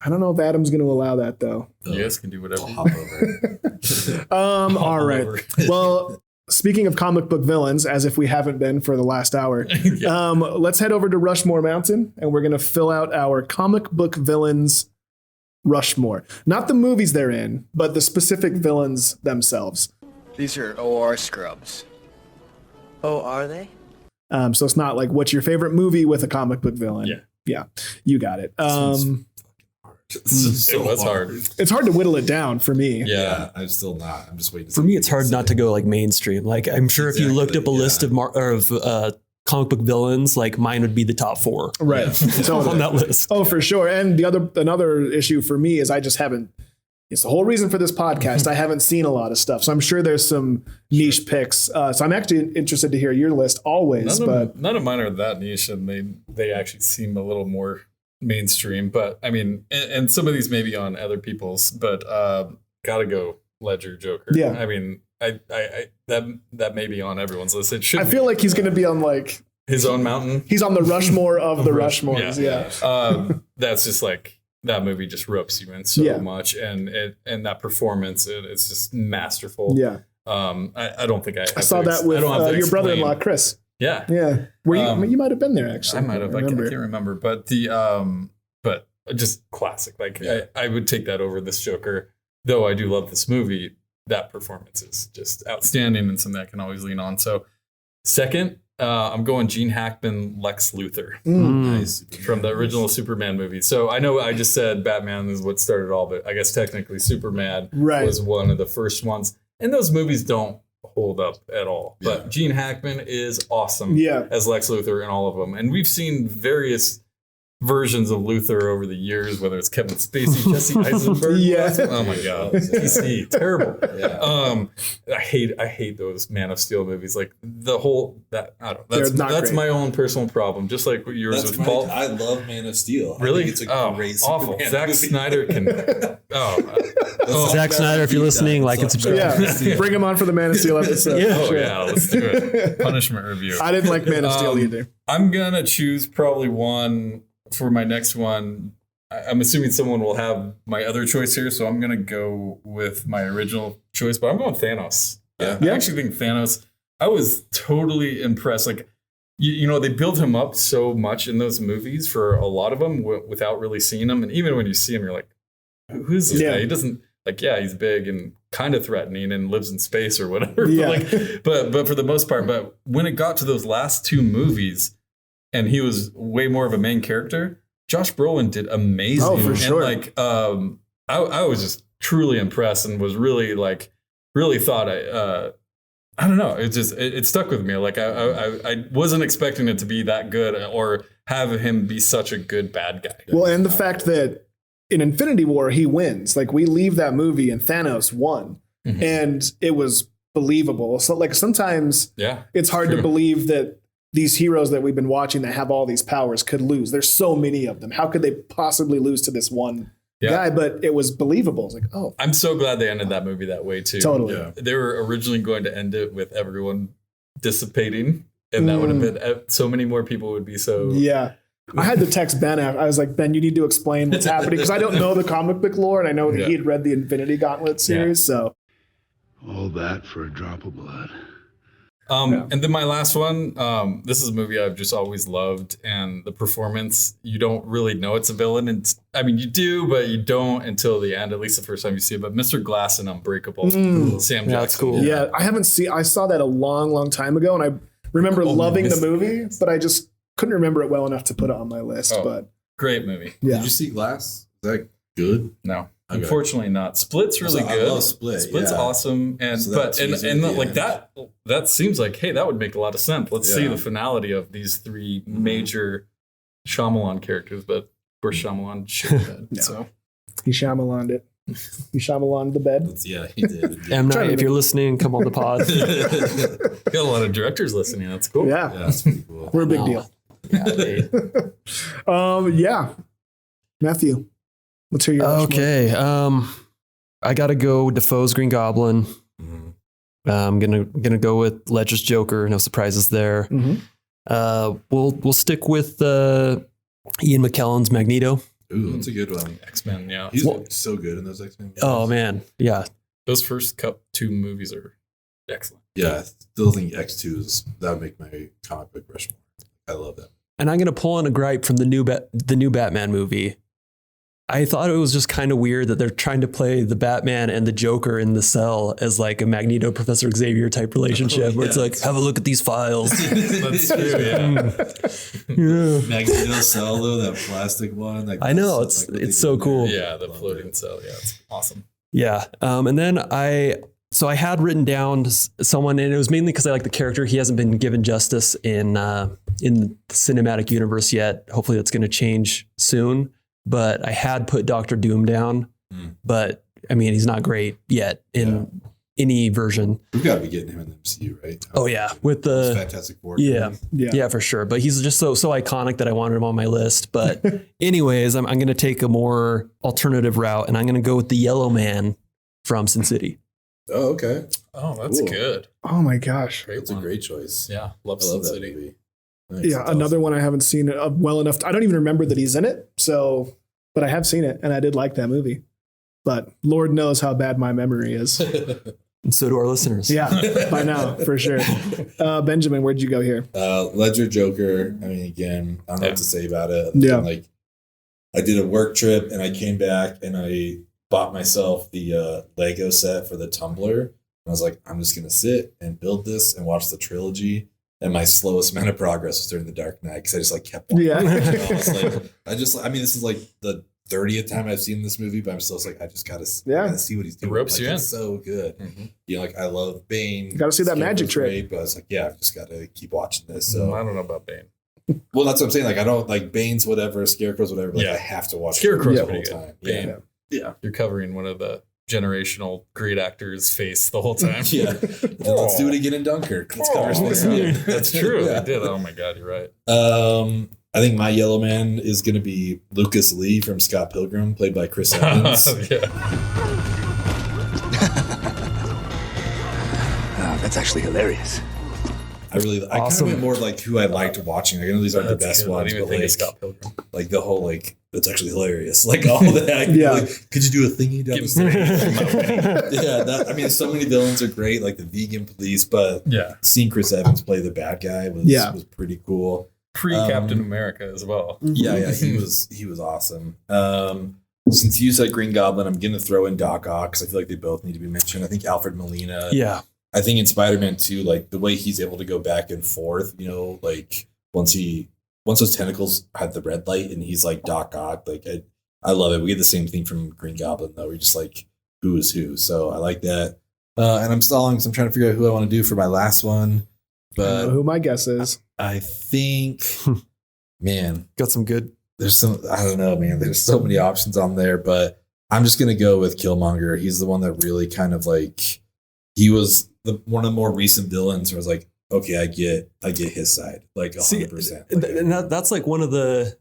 if Adam's going to allow that though. You guys can do whatever. I'll hop over. All right. Well, speaking of comic book villains, as if we haven't been for the last hour, let's head over to Rushmore Mountain, and we're going to fill out our comic book villains Rushmore. Not the movies they're in, but the specific villains themselves. These are OR scrubs. Oh, are they? So it's not like what's your favorite movie with a comic book villain. Yeah, you got it. It was hard. It's hard to whittle it down for me. Yeah, I'm still not. I'm just waiting. For me, it's hard not to go like mainstream. Like I'm sure if you looked up a list of comic book villains, like mine would be the top 4. Right. Totally. On that list. Oh, for sure. And another issue for me is I just haven't. It's the whole reason for this podcast. I haven't seen a lot of stuff, so I'm sure there's some niche picks. So I'm actually interested to hear your list always. None of mine are that niche, and they actually seem a little more mainstream. But I mean, and some of these may be on other people's, but gotta go Ledger Joker. Yeah, I mean, I that may be on everyone's list. It should. I feel like he's going to be on like his own mountain. He's on the Rushmore of the Rushmores. Yeah. That's just like. That movie just ropes you in so much, and that performance, it's just masterful. Yeah, I don't think I saw that with your brother-in-law, Chris. Yeah. Were you might have been there actually. I might have. I can't remember, but but just classic. Like I would take that over this Joker, though I do love this movie. That performance is just outstanding and something I can always lean on. So second. I'm going Gene Hackman, Lex Luthor, Nice. From the original Superman movie. So I know I just said Batman is what started it all, but I guess technically Superman was one of the first ones. And those movies don't hold up at all. Yeah. But Gene Hackman is awesome as Lex Luthor in all of them. And we've seen various versions of Luthor over the years, whether it's Kevin Spacey, Jesse Eisenberg. Yeah. Oh my God. DC, terrible. Yeah. I hate those Man of Steel movies. Like the whole, that's my own personal problem. Just like what yours with Paul. I love Man of Steel. Really? I think it's a great awful. Superman Zack movie. Snyder can. Zack Snyder, if you're listening, like and subscribe. Yeah, bring him on for the Man of Steel episode. Yeah, let's do it. Punishment review. I didn't like Man of Steel either. I'm gonna choose probably one for my next one. I'm assuming someone will have my other choice here, so I'm gonna go with my original choice. But I'm going Thanos. I actually think Thanos. I was totally impressed. Like, you know, they built him up so much in those movies for a lot of them without really seeing him, and even when you see him, you're like, who's this guy? He doesn't he's big and kind of threatening and lives in space or whatever. Yeah. But for the most part, but when it got to those last two movies and he was way more of a main character, Josh Brolin did amazing. Oh, for sure. And I was just truly impressed and was really thought I don't know. It stuck with me. Like I wasn't expecting it to be that good or have him be such a good bad guy. Well, and the fact that in Infinity War, he wins. Like, we leave that movie and Thanos won. Mm-hmm. And it was believable. So, like, sometimes it's hard to believe that these heroes that we've been watching that have all these powers could lose. There's so many of them. How could they possibly lose to this one guy? But it was believable. It's like, oh. I'm so glad they ended that movie that way, too. Totally. Yeah. They were originally going to end it with everyone dissipating. And that would have been, so many more people would be so... Yeah. I had to text Ben. I was like, Ben, you need to explain what's happening, because I don't know the comic book lore, and I know that he had read the Infinity Gauntlet series. So all that for a drop of blood. And then my last one, this is a movie I've just always loved, and the performance, you don't really know it's a villain. And I mean, you do, but you don't until the end, at least the first time you see it. But Mr. Glass in Unbreakable, Sam Jackson. That's cool. Yeah, I saw that a long, long time ago, and I remember loving the movie, but I just couldn't remember it well enough to put it on my list. But great movie. Yeah. Did you see Glass? Is that good? No. Okay. Unfortunately not. Split's really good. I love Split. Split's awesome. And so that seems like, hey, that would make a lot of sense. Let's see the finality of these three major Shyamalan characters, but of course Shyamalan shit the bed. So he Shyamalan'd it. He Shyamalan'd the bed. Yeah, he did. M. Night, if you're listening, come on the pod. Got a lot of directors listening. That's cool. Yeah, that's pretty cool. We're a big deal. Yeah. Matthew, let's hear your okay. I gotta go Defoe's Green Goblin. I'm gonna go with Ledger's Joker. No surprises there. We'll stick with Ian McKellen's Magneto. Ooh, that's a good one. X-Men, yeah. He's so good in those X-Men movies. Oh man, yeah. Those first two movies are excellent. Yeah, I still think X2 that would make my comic book Rushmore. I love that. And I'm gonna pull on a gripe from the new Batman movie. I thought it was just kind of weird that they're trying to play the Batman and the Joker in the cell as like a Magneto Professor Xavier type relationship, where it's like, have a look at these files. That's true, yeah. Magneto cell though, that plastic one. Like, I know, it's so cool. Yeah, the floating cell. Yeah, it's awesome. Yeah, and then I had written down someone, and it was mainly because I like the character. He hasn't been given justice in the cinematic universe yet. Hopefully that's going to change soon. But I had put Dr. Doom down, but I mean, he's not great yet in any version. We've got to be getting him in the MCU, right? Oh yeah, with the Fantastic Four. Yeah, for sure. But he's just so iconic that I wanted him on my list. But anyways, I'm going to take a more alternative route, and I'm going to go with the Yellow Man from Sin City. Oh, okay. Oh, that's good. Oh my gosh, that's a great choice. Yeah, love Sin City. Movie. Nice. Yeah, another one I haven't seen well enough. I don't even remember that he's in it. So, but I have seen it, and I did like that movie. But Lord knows how bad my memory is. And so do our listeners. Yeah, by now, for sure. Benjamin, where'd you go here? Ledger Joker. I mean, again, I don't know what to say about it. Yeah. Like, I did a work trip, and I came back, and I bought myself the Lego set for the Tumbler. And I was like, I'm just going to sit and build this and watch the trilogy. And my slowest amount of progress was during The Dark Knight, because I just like kept watching. Yeah. I mean, this is like the 30th time I've seen this movie, but I'm still like, I just gotta see what he's doing. The ropes you in. It's so good. You know, like, I love Bane. You gotta see that magic trick. But I was like, yeah, I've just got to keep watching this. So I don't know about Bane. Well, that's what I'm saying. Like, I don't like Bane's, whatever, Scarecrow's, whatever. Like, Yeah. I have to watch Scarecrow's the pretty whole good. time. Bane. Yeah. You're covering one of the generational great actors' face the whole time. Yeah. Then let's do it again in Dunkirk. Let's cover his face again. That's true. Yeah. They did. Oh my God, you're right. I think my Yellow Man is going to be Lucas Lee from Scott Pilgrim, played by Chris Evans. That's actually hilarious. I kind of went more like who I liked watching. Like, I know these aren't the best ones, but like, like the whole like that's actually hilarious. Like all that. Yeah. Like, could you do a thingy down the street? Yeah. I mean, so many villains are great, like the vegan police, but seeing Chris Evans play the bad guy was pretty cool. Captain America as well. Yeah, he was awesome. Since you said Green Goblin, I'm gonna throw in Doc Ock because I feel like they both need to be mentioned. I think Alfred Molina. Yeah. I think in Spider-Man 2, like the way he's able to go back and forth, you know, like once those tentacles had the red light and he's like Doc Ock, like I love it. We get the same thing from Green Goblin though. We're just like, who is who? So I like that. And I'm stalling because I'm trying to figure out who I want to do for my last one. But I don't know who my guess is. I think, man, got some good. There's some, I don't know, man. There's so many options on there, but I'm just going to go with Killmonger. He's the one that really kind of like, he was one of the more recent villains where I was like, okay, I get his side, like 100%. And that's like one of the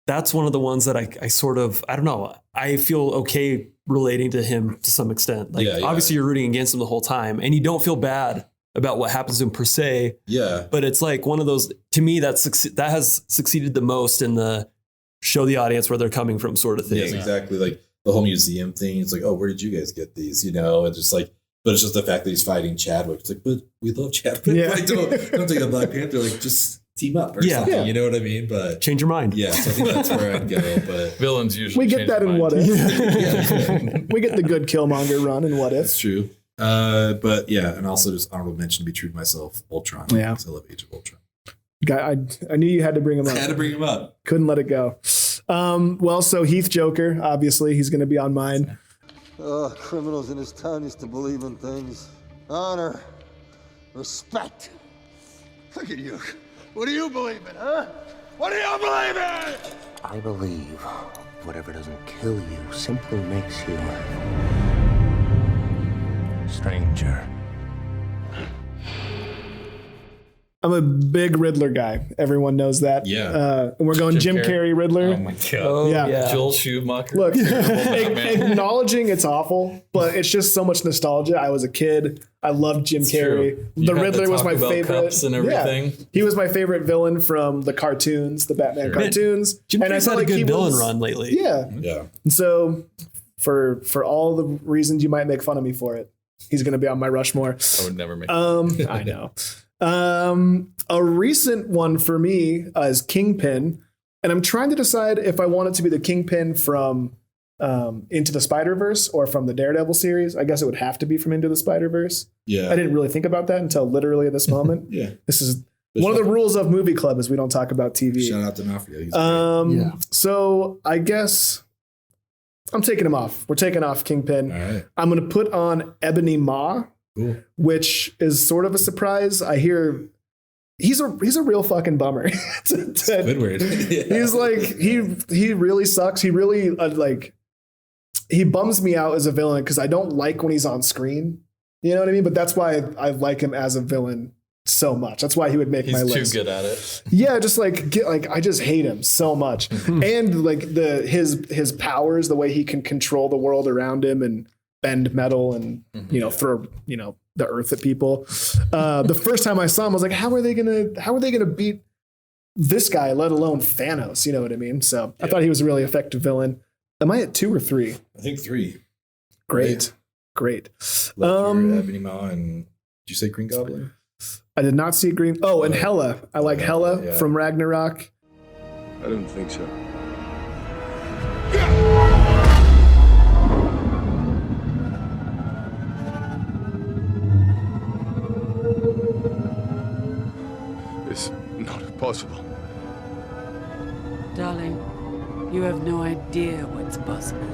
ones that I sort of, I don't know, I feel okay relating to him to some extent. Like obviously you're rooting against him the whole time and you don't feel bad about what happens to him per se. Yeah. But it's like one of those, to me, that has succeeded the most in the show the audience where they're coming from sort of thing. Yeah, exactly. Like the whole museum thing. It's like, oh, where did you guys get these? You know, it's just like, but it's just the fact that he's fighting Chadwick. It's like, but we love Chadwick. Yeah. Like, don't take a Black Panther. Like, just team up or something. Yeah. You know what I mean? But change your mind. Yeah, so I think that's where I'd go. But villains usually we get that in What If. Yeah. We get the good Killmonger run in What If. That's true. But yeah, and also just honorable mention to be true to myself, Ultron. Yeah. Because I love Age of Ultron. I knew you had to bring him up. I had to bring him up. Couldn't let it go. Well, so Heath Joker, obviously, he's going to be on mine. Criminals in this town used to believe in things. Honor. Respect. Look at you. What do you believe in, huh? What do you believe in? I believe whatever doesn't kill you simply makes you stranger. I'm a big Riddler guy. Everyone knows that. Yeah. And we're going Jim Carrey Riddler. Oh my God. Yeah. Joel Schumacher. Look, acknowledging it's awful, but it's just so much nostalgia. I was a kid. I loved Jim Carrey. The Riddler was my favorite. Cups and everything. Yeah. He was my favorite villain from the cartoons, the Batman cartoons. Jim Carrey's had a good villain run lately. Yeah. Yeah. And so for all the reasons you might make fun of me for it, he's going to be on my Rushmore. I would never make I know. A recent one for me is Kingpin, and I'm trying to decide if I want it to be the Kingpin from Into the Spider-Verse or from the Daredevil series. I guess it would have to be from Into the Spider-Verse. Yeah. I didn't really think about that until literally this moment. Yeah. This is one of the rules of Movie Club is we don't talk about TV. Shout out to Mafia. So I guess I'm taking him off. We're taking off Kingpin. All right. I'm going to put on Ebony Maw. Cool. Which is sort of a surprise. I hear he's a real fucking bummer. Squidward. Yeah. He's like he really sucks. He really he bums me out as a villain because I don't like when he's on screen. You know what I mean? But that's why I like him as a villain so much. That's why he would make my list. He's too good at it. Yeah, just I just hate him so much. And like his powers, the way he can control the world around him and bend metal and throw the earth at people. The first time I saw him, I was like, how are they gonna beat this guy, let alone Thanos? You know what I mean? So I thought he was a really effective villain. Am I at 2 or 3? I think 3. Great. Ebony Maw and did you say Green Goblin? I did not see Green. Oh, and Hela. I like Hela from Ragnarok. I didn't think so. It's not possible. Darling, you have no idea what's possible.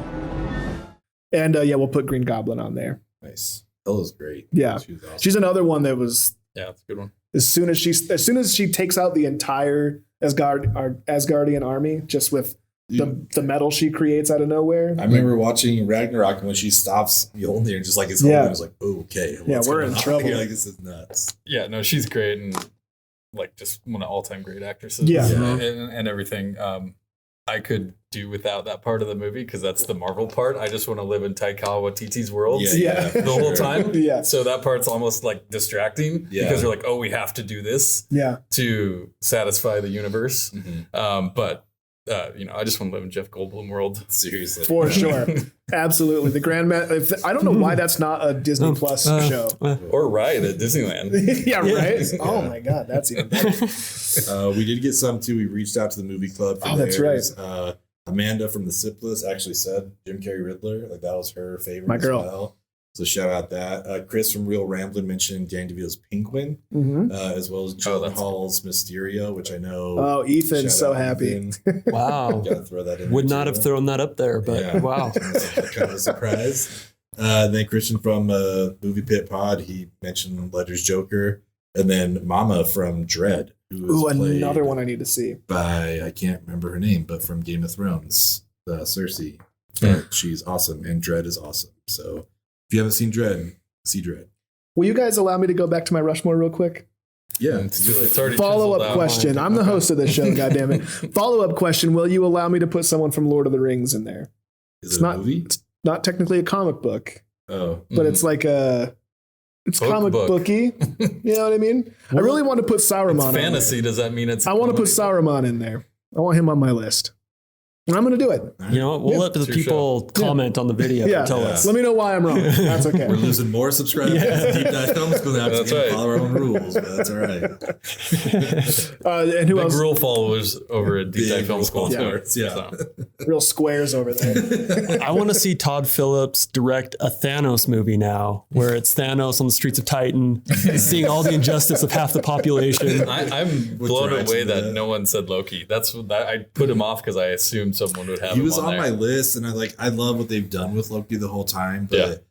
And we'll put Green Goblin on there. Nice. Hela's great. Yeah. She was awesome. She's another one that was that's a good one. As soon as she takes out the entire Asgardian army just with the metal she creates out of nowhere. I remember watching Ragnarok, and when she stops Mjolnir and just like it's I was like, oh, okay, we're in trouble. Like, this is nuts. Yeah, no, she's great and like just one of all-time great actresses. And everything. I could do without that part of the movie because that's the Marvel part. I just want to live in Taika Waititi's world the whole time. So that part's almost like distracting because you're like, oh, we have to do this to satisfy the universe. But I just want to live in Jeff Goldblum world. Seriously. For sure. Absolutely. The I don't know why that's not a Disney Plus show. Or Ride at Disneyland. Right? Oh my God, that's even better. We did get some too. We reached out to the movie club. That's right. Amanda from the Sip List actually said Jim Carrey Riddler. Like that was her favorite. My girl. As well. So shout out that. Chris from Real Ramblin' mentioned Danny DeVito's Penguin, as well as John Hall's Mysterio, which I know. Oh, Ethan's so happy. Wow. Gotta throw that in. Would not have thrown that up there, but wow. Kind of a surprise. Then Christian from Movie Pit Pod, he mentioned Ledger's Joker. And then Mama from Dread, who is another one I need to see. By, I can't remember her name, but from Game of Thrones, Cersei. She's awesome, and Dread is awesome. So if you haven't seen Dread, see Dread. Will you guys allow me to go back to my Rushmore real quick? Yeah. It's already follow-up question. I'm the host of this show, goddammit. Follow-up question. Will you allow me to put someone from Lord of the Rings in there? Is it a movie? It's not technically a comic book. Oh. But it's like it's comic booky. You know what I mean? I really want to put Saruman in fantasy. Does that mean it's I want to put Saruman in there. I want him on my list. And I'm going to do it. You know what? We'll let the people comment on the video and tell us. Let me know why I'm wrong. That's okay. We're losing more subscribers. Deep Dive Films going out to follow our own rules, but that's all right. And who else? Big rule followers over at Deep Dive Film School. Real squares over there. I want to see Todd Phillips direct a Thanos movie now, where it's Thanos on the streets of Titan, seeing all the injustice of half the population. I'm blown away that no one said Loki. That's I put him off because I assumed someone would have him. He was on my list, and I love what they've done with Loki the whole time. But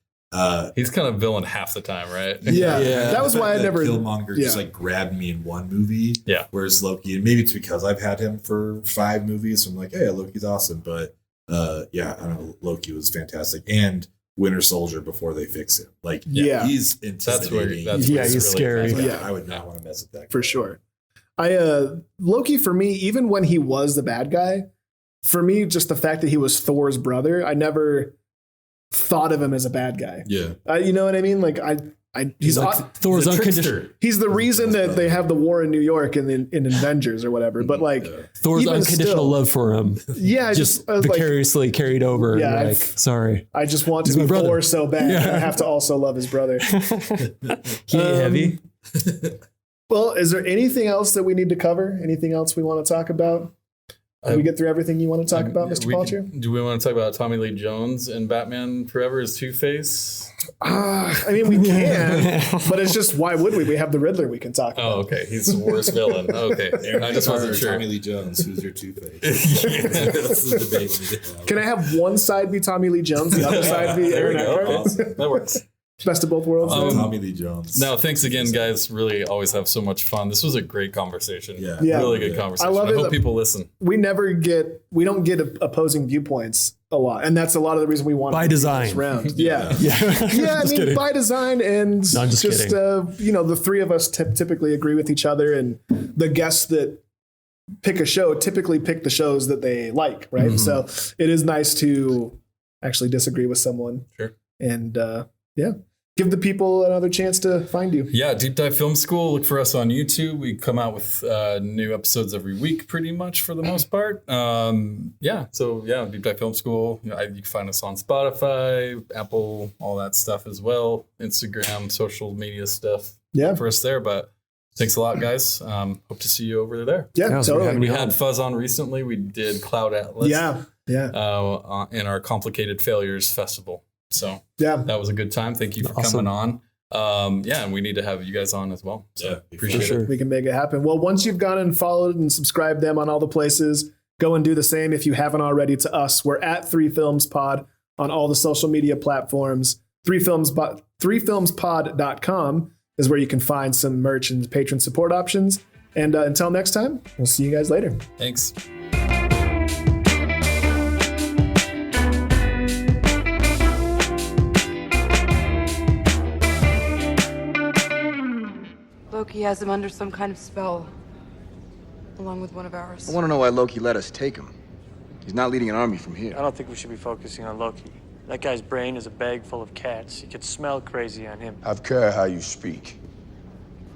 he's kind of villain half the time, right? Yeah. That was why I never. Killmonger just like grabbed me in one movie. Yeah. Whereas Loki, and maybe it's because I've had him for 5 movies, so I'm like, hey, Loki's awesome. But I don't know, Loki was fantastic, and Winter Soldier before they fix him. Like, he's intimidating. He's really scary. I would not want to mess with that guy. For sure. Loki, for me, even when he was the bad guy, for me, just the fact that he was Thor's brother, I never thought of him as a bad guy. Yeah. You know what I mean? Like he's like Thor's unconditional. He's the reason that they have the war in New York and in Avengers or whatever. But like Thor's unconditional love for him. Yeah. Just vicariously carried over. Yeah. Like, sorry. I just want to be Thor so bad. Yeah. I have to also love his brother. He ain't heavy. Well, is there anything else that we need to cover? Anything else we want to talk about? Did we get through everything you want to talk about, Mr. Palcher? Do we want to talk about Tommy Lee Jones and Batman Forever as Two-Face? I mean, we can, but it's just, why would we? We have the Riddler we can talk about. Oh, okay. He's the worst villain. Okay. I just wasn't sure. Tommy Lee Jones, who's your Two-Face? That's the debate. Can I have one side be Tommy Lee Jones, the other side be Aaron Eckhart? Awesome. That works. Best of both worlds. Tommy Lee Jones. No, thanks again, guys. Really always have so much fun. This was a great conversation. Yeah. Really good conversation. I hope people listen. We don't get opposing viewpoints a lot. And that's a lot of the reason we want by design this round. Yeah. I mean, kidding. By design, and just the three of us typically agree with each other, and the guests that pick a show typically pick the shows that they like, right? So it is nice to actually disagree with someone. Sure. And give the people another chance to find you. Yeah, Deep Dive Film School. Look for us on YouTube. We come out with new episodes every week, pretty much for the most part. Deep Dive Film School. You can find us on Spotify, Apple, all that stuff as well. Instagram, social media stuff. Yeah, for us there. But thanks a lot, guys. Hope to see you over there. Yeah, totally. We had Fuzz on recently. We did Cloud Atlas. Yeah. In our Complicated Failures Festival. So that was a good time. Thank you for coming on. And we need to have you guys on as well. So appreciate it. We can make it happen. Well, once you've gone and followed and subscribed them on all the places, go and do the same if you haven't already to us. We're at 3filmspod on all the social media platforms. 3filmspod.com is where you can find some merch and patron support options. And until next time, we'll see you guys later. Thanks. Loki has him under some kind of spell, along with one of ours. I want to know why Loki let us take him. He's not leading an army from here. I don't think we should be focusing on Loki. That guy's brain is a bag full of cats. You could smell crazy on him. Have care how you speak.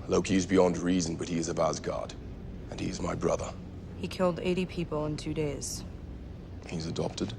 Loki is beyond reason, but he is of Asgard. And he is my brother. He killed 80 people in 2 days. He's adopted.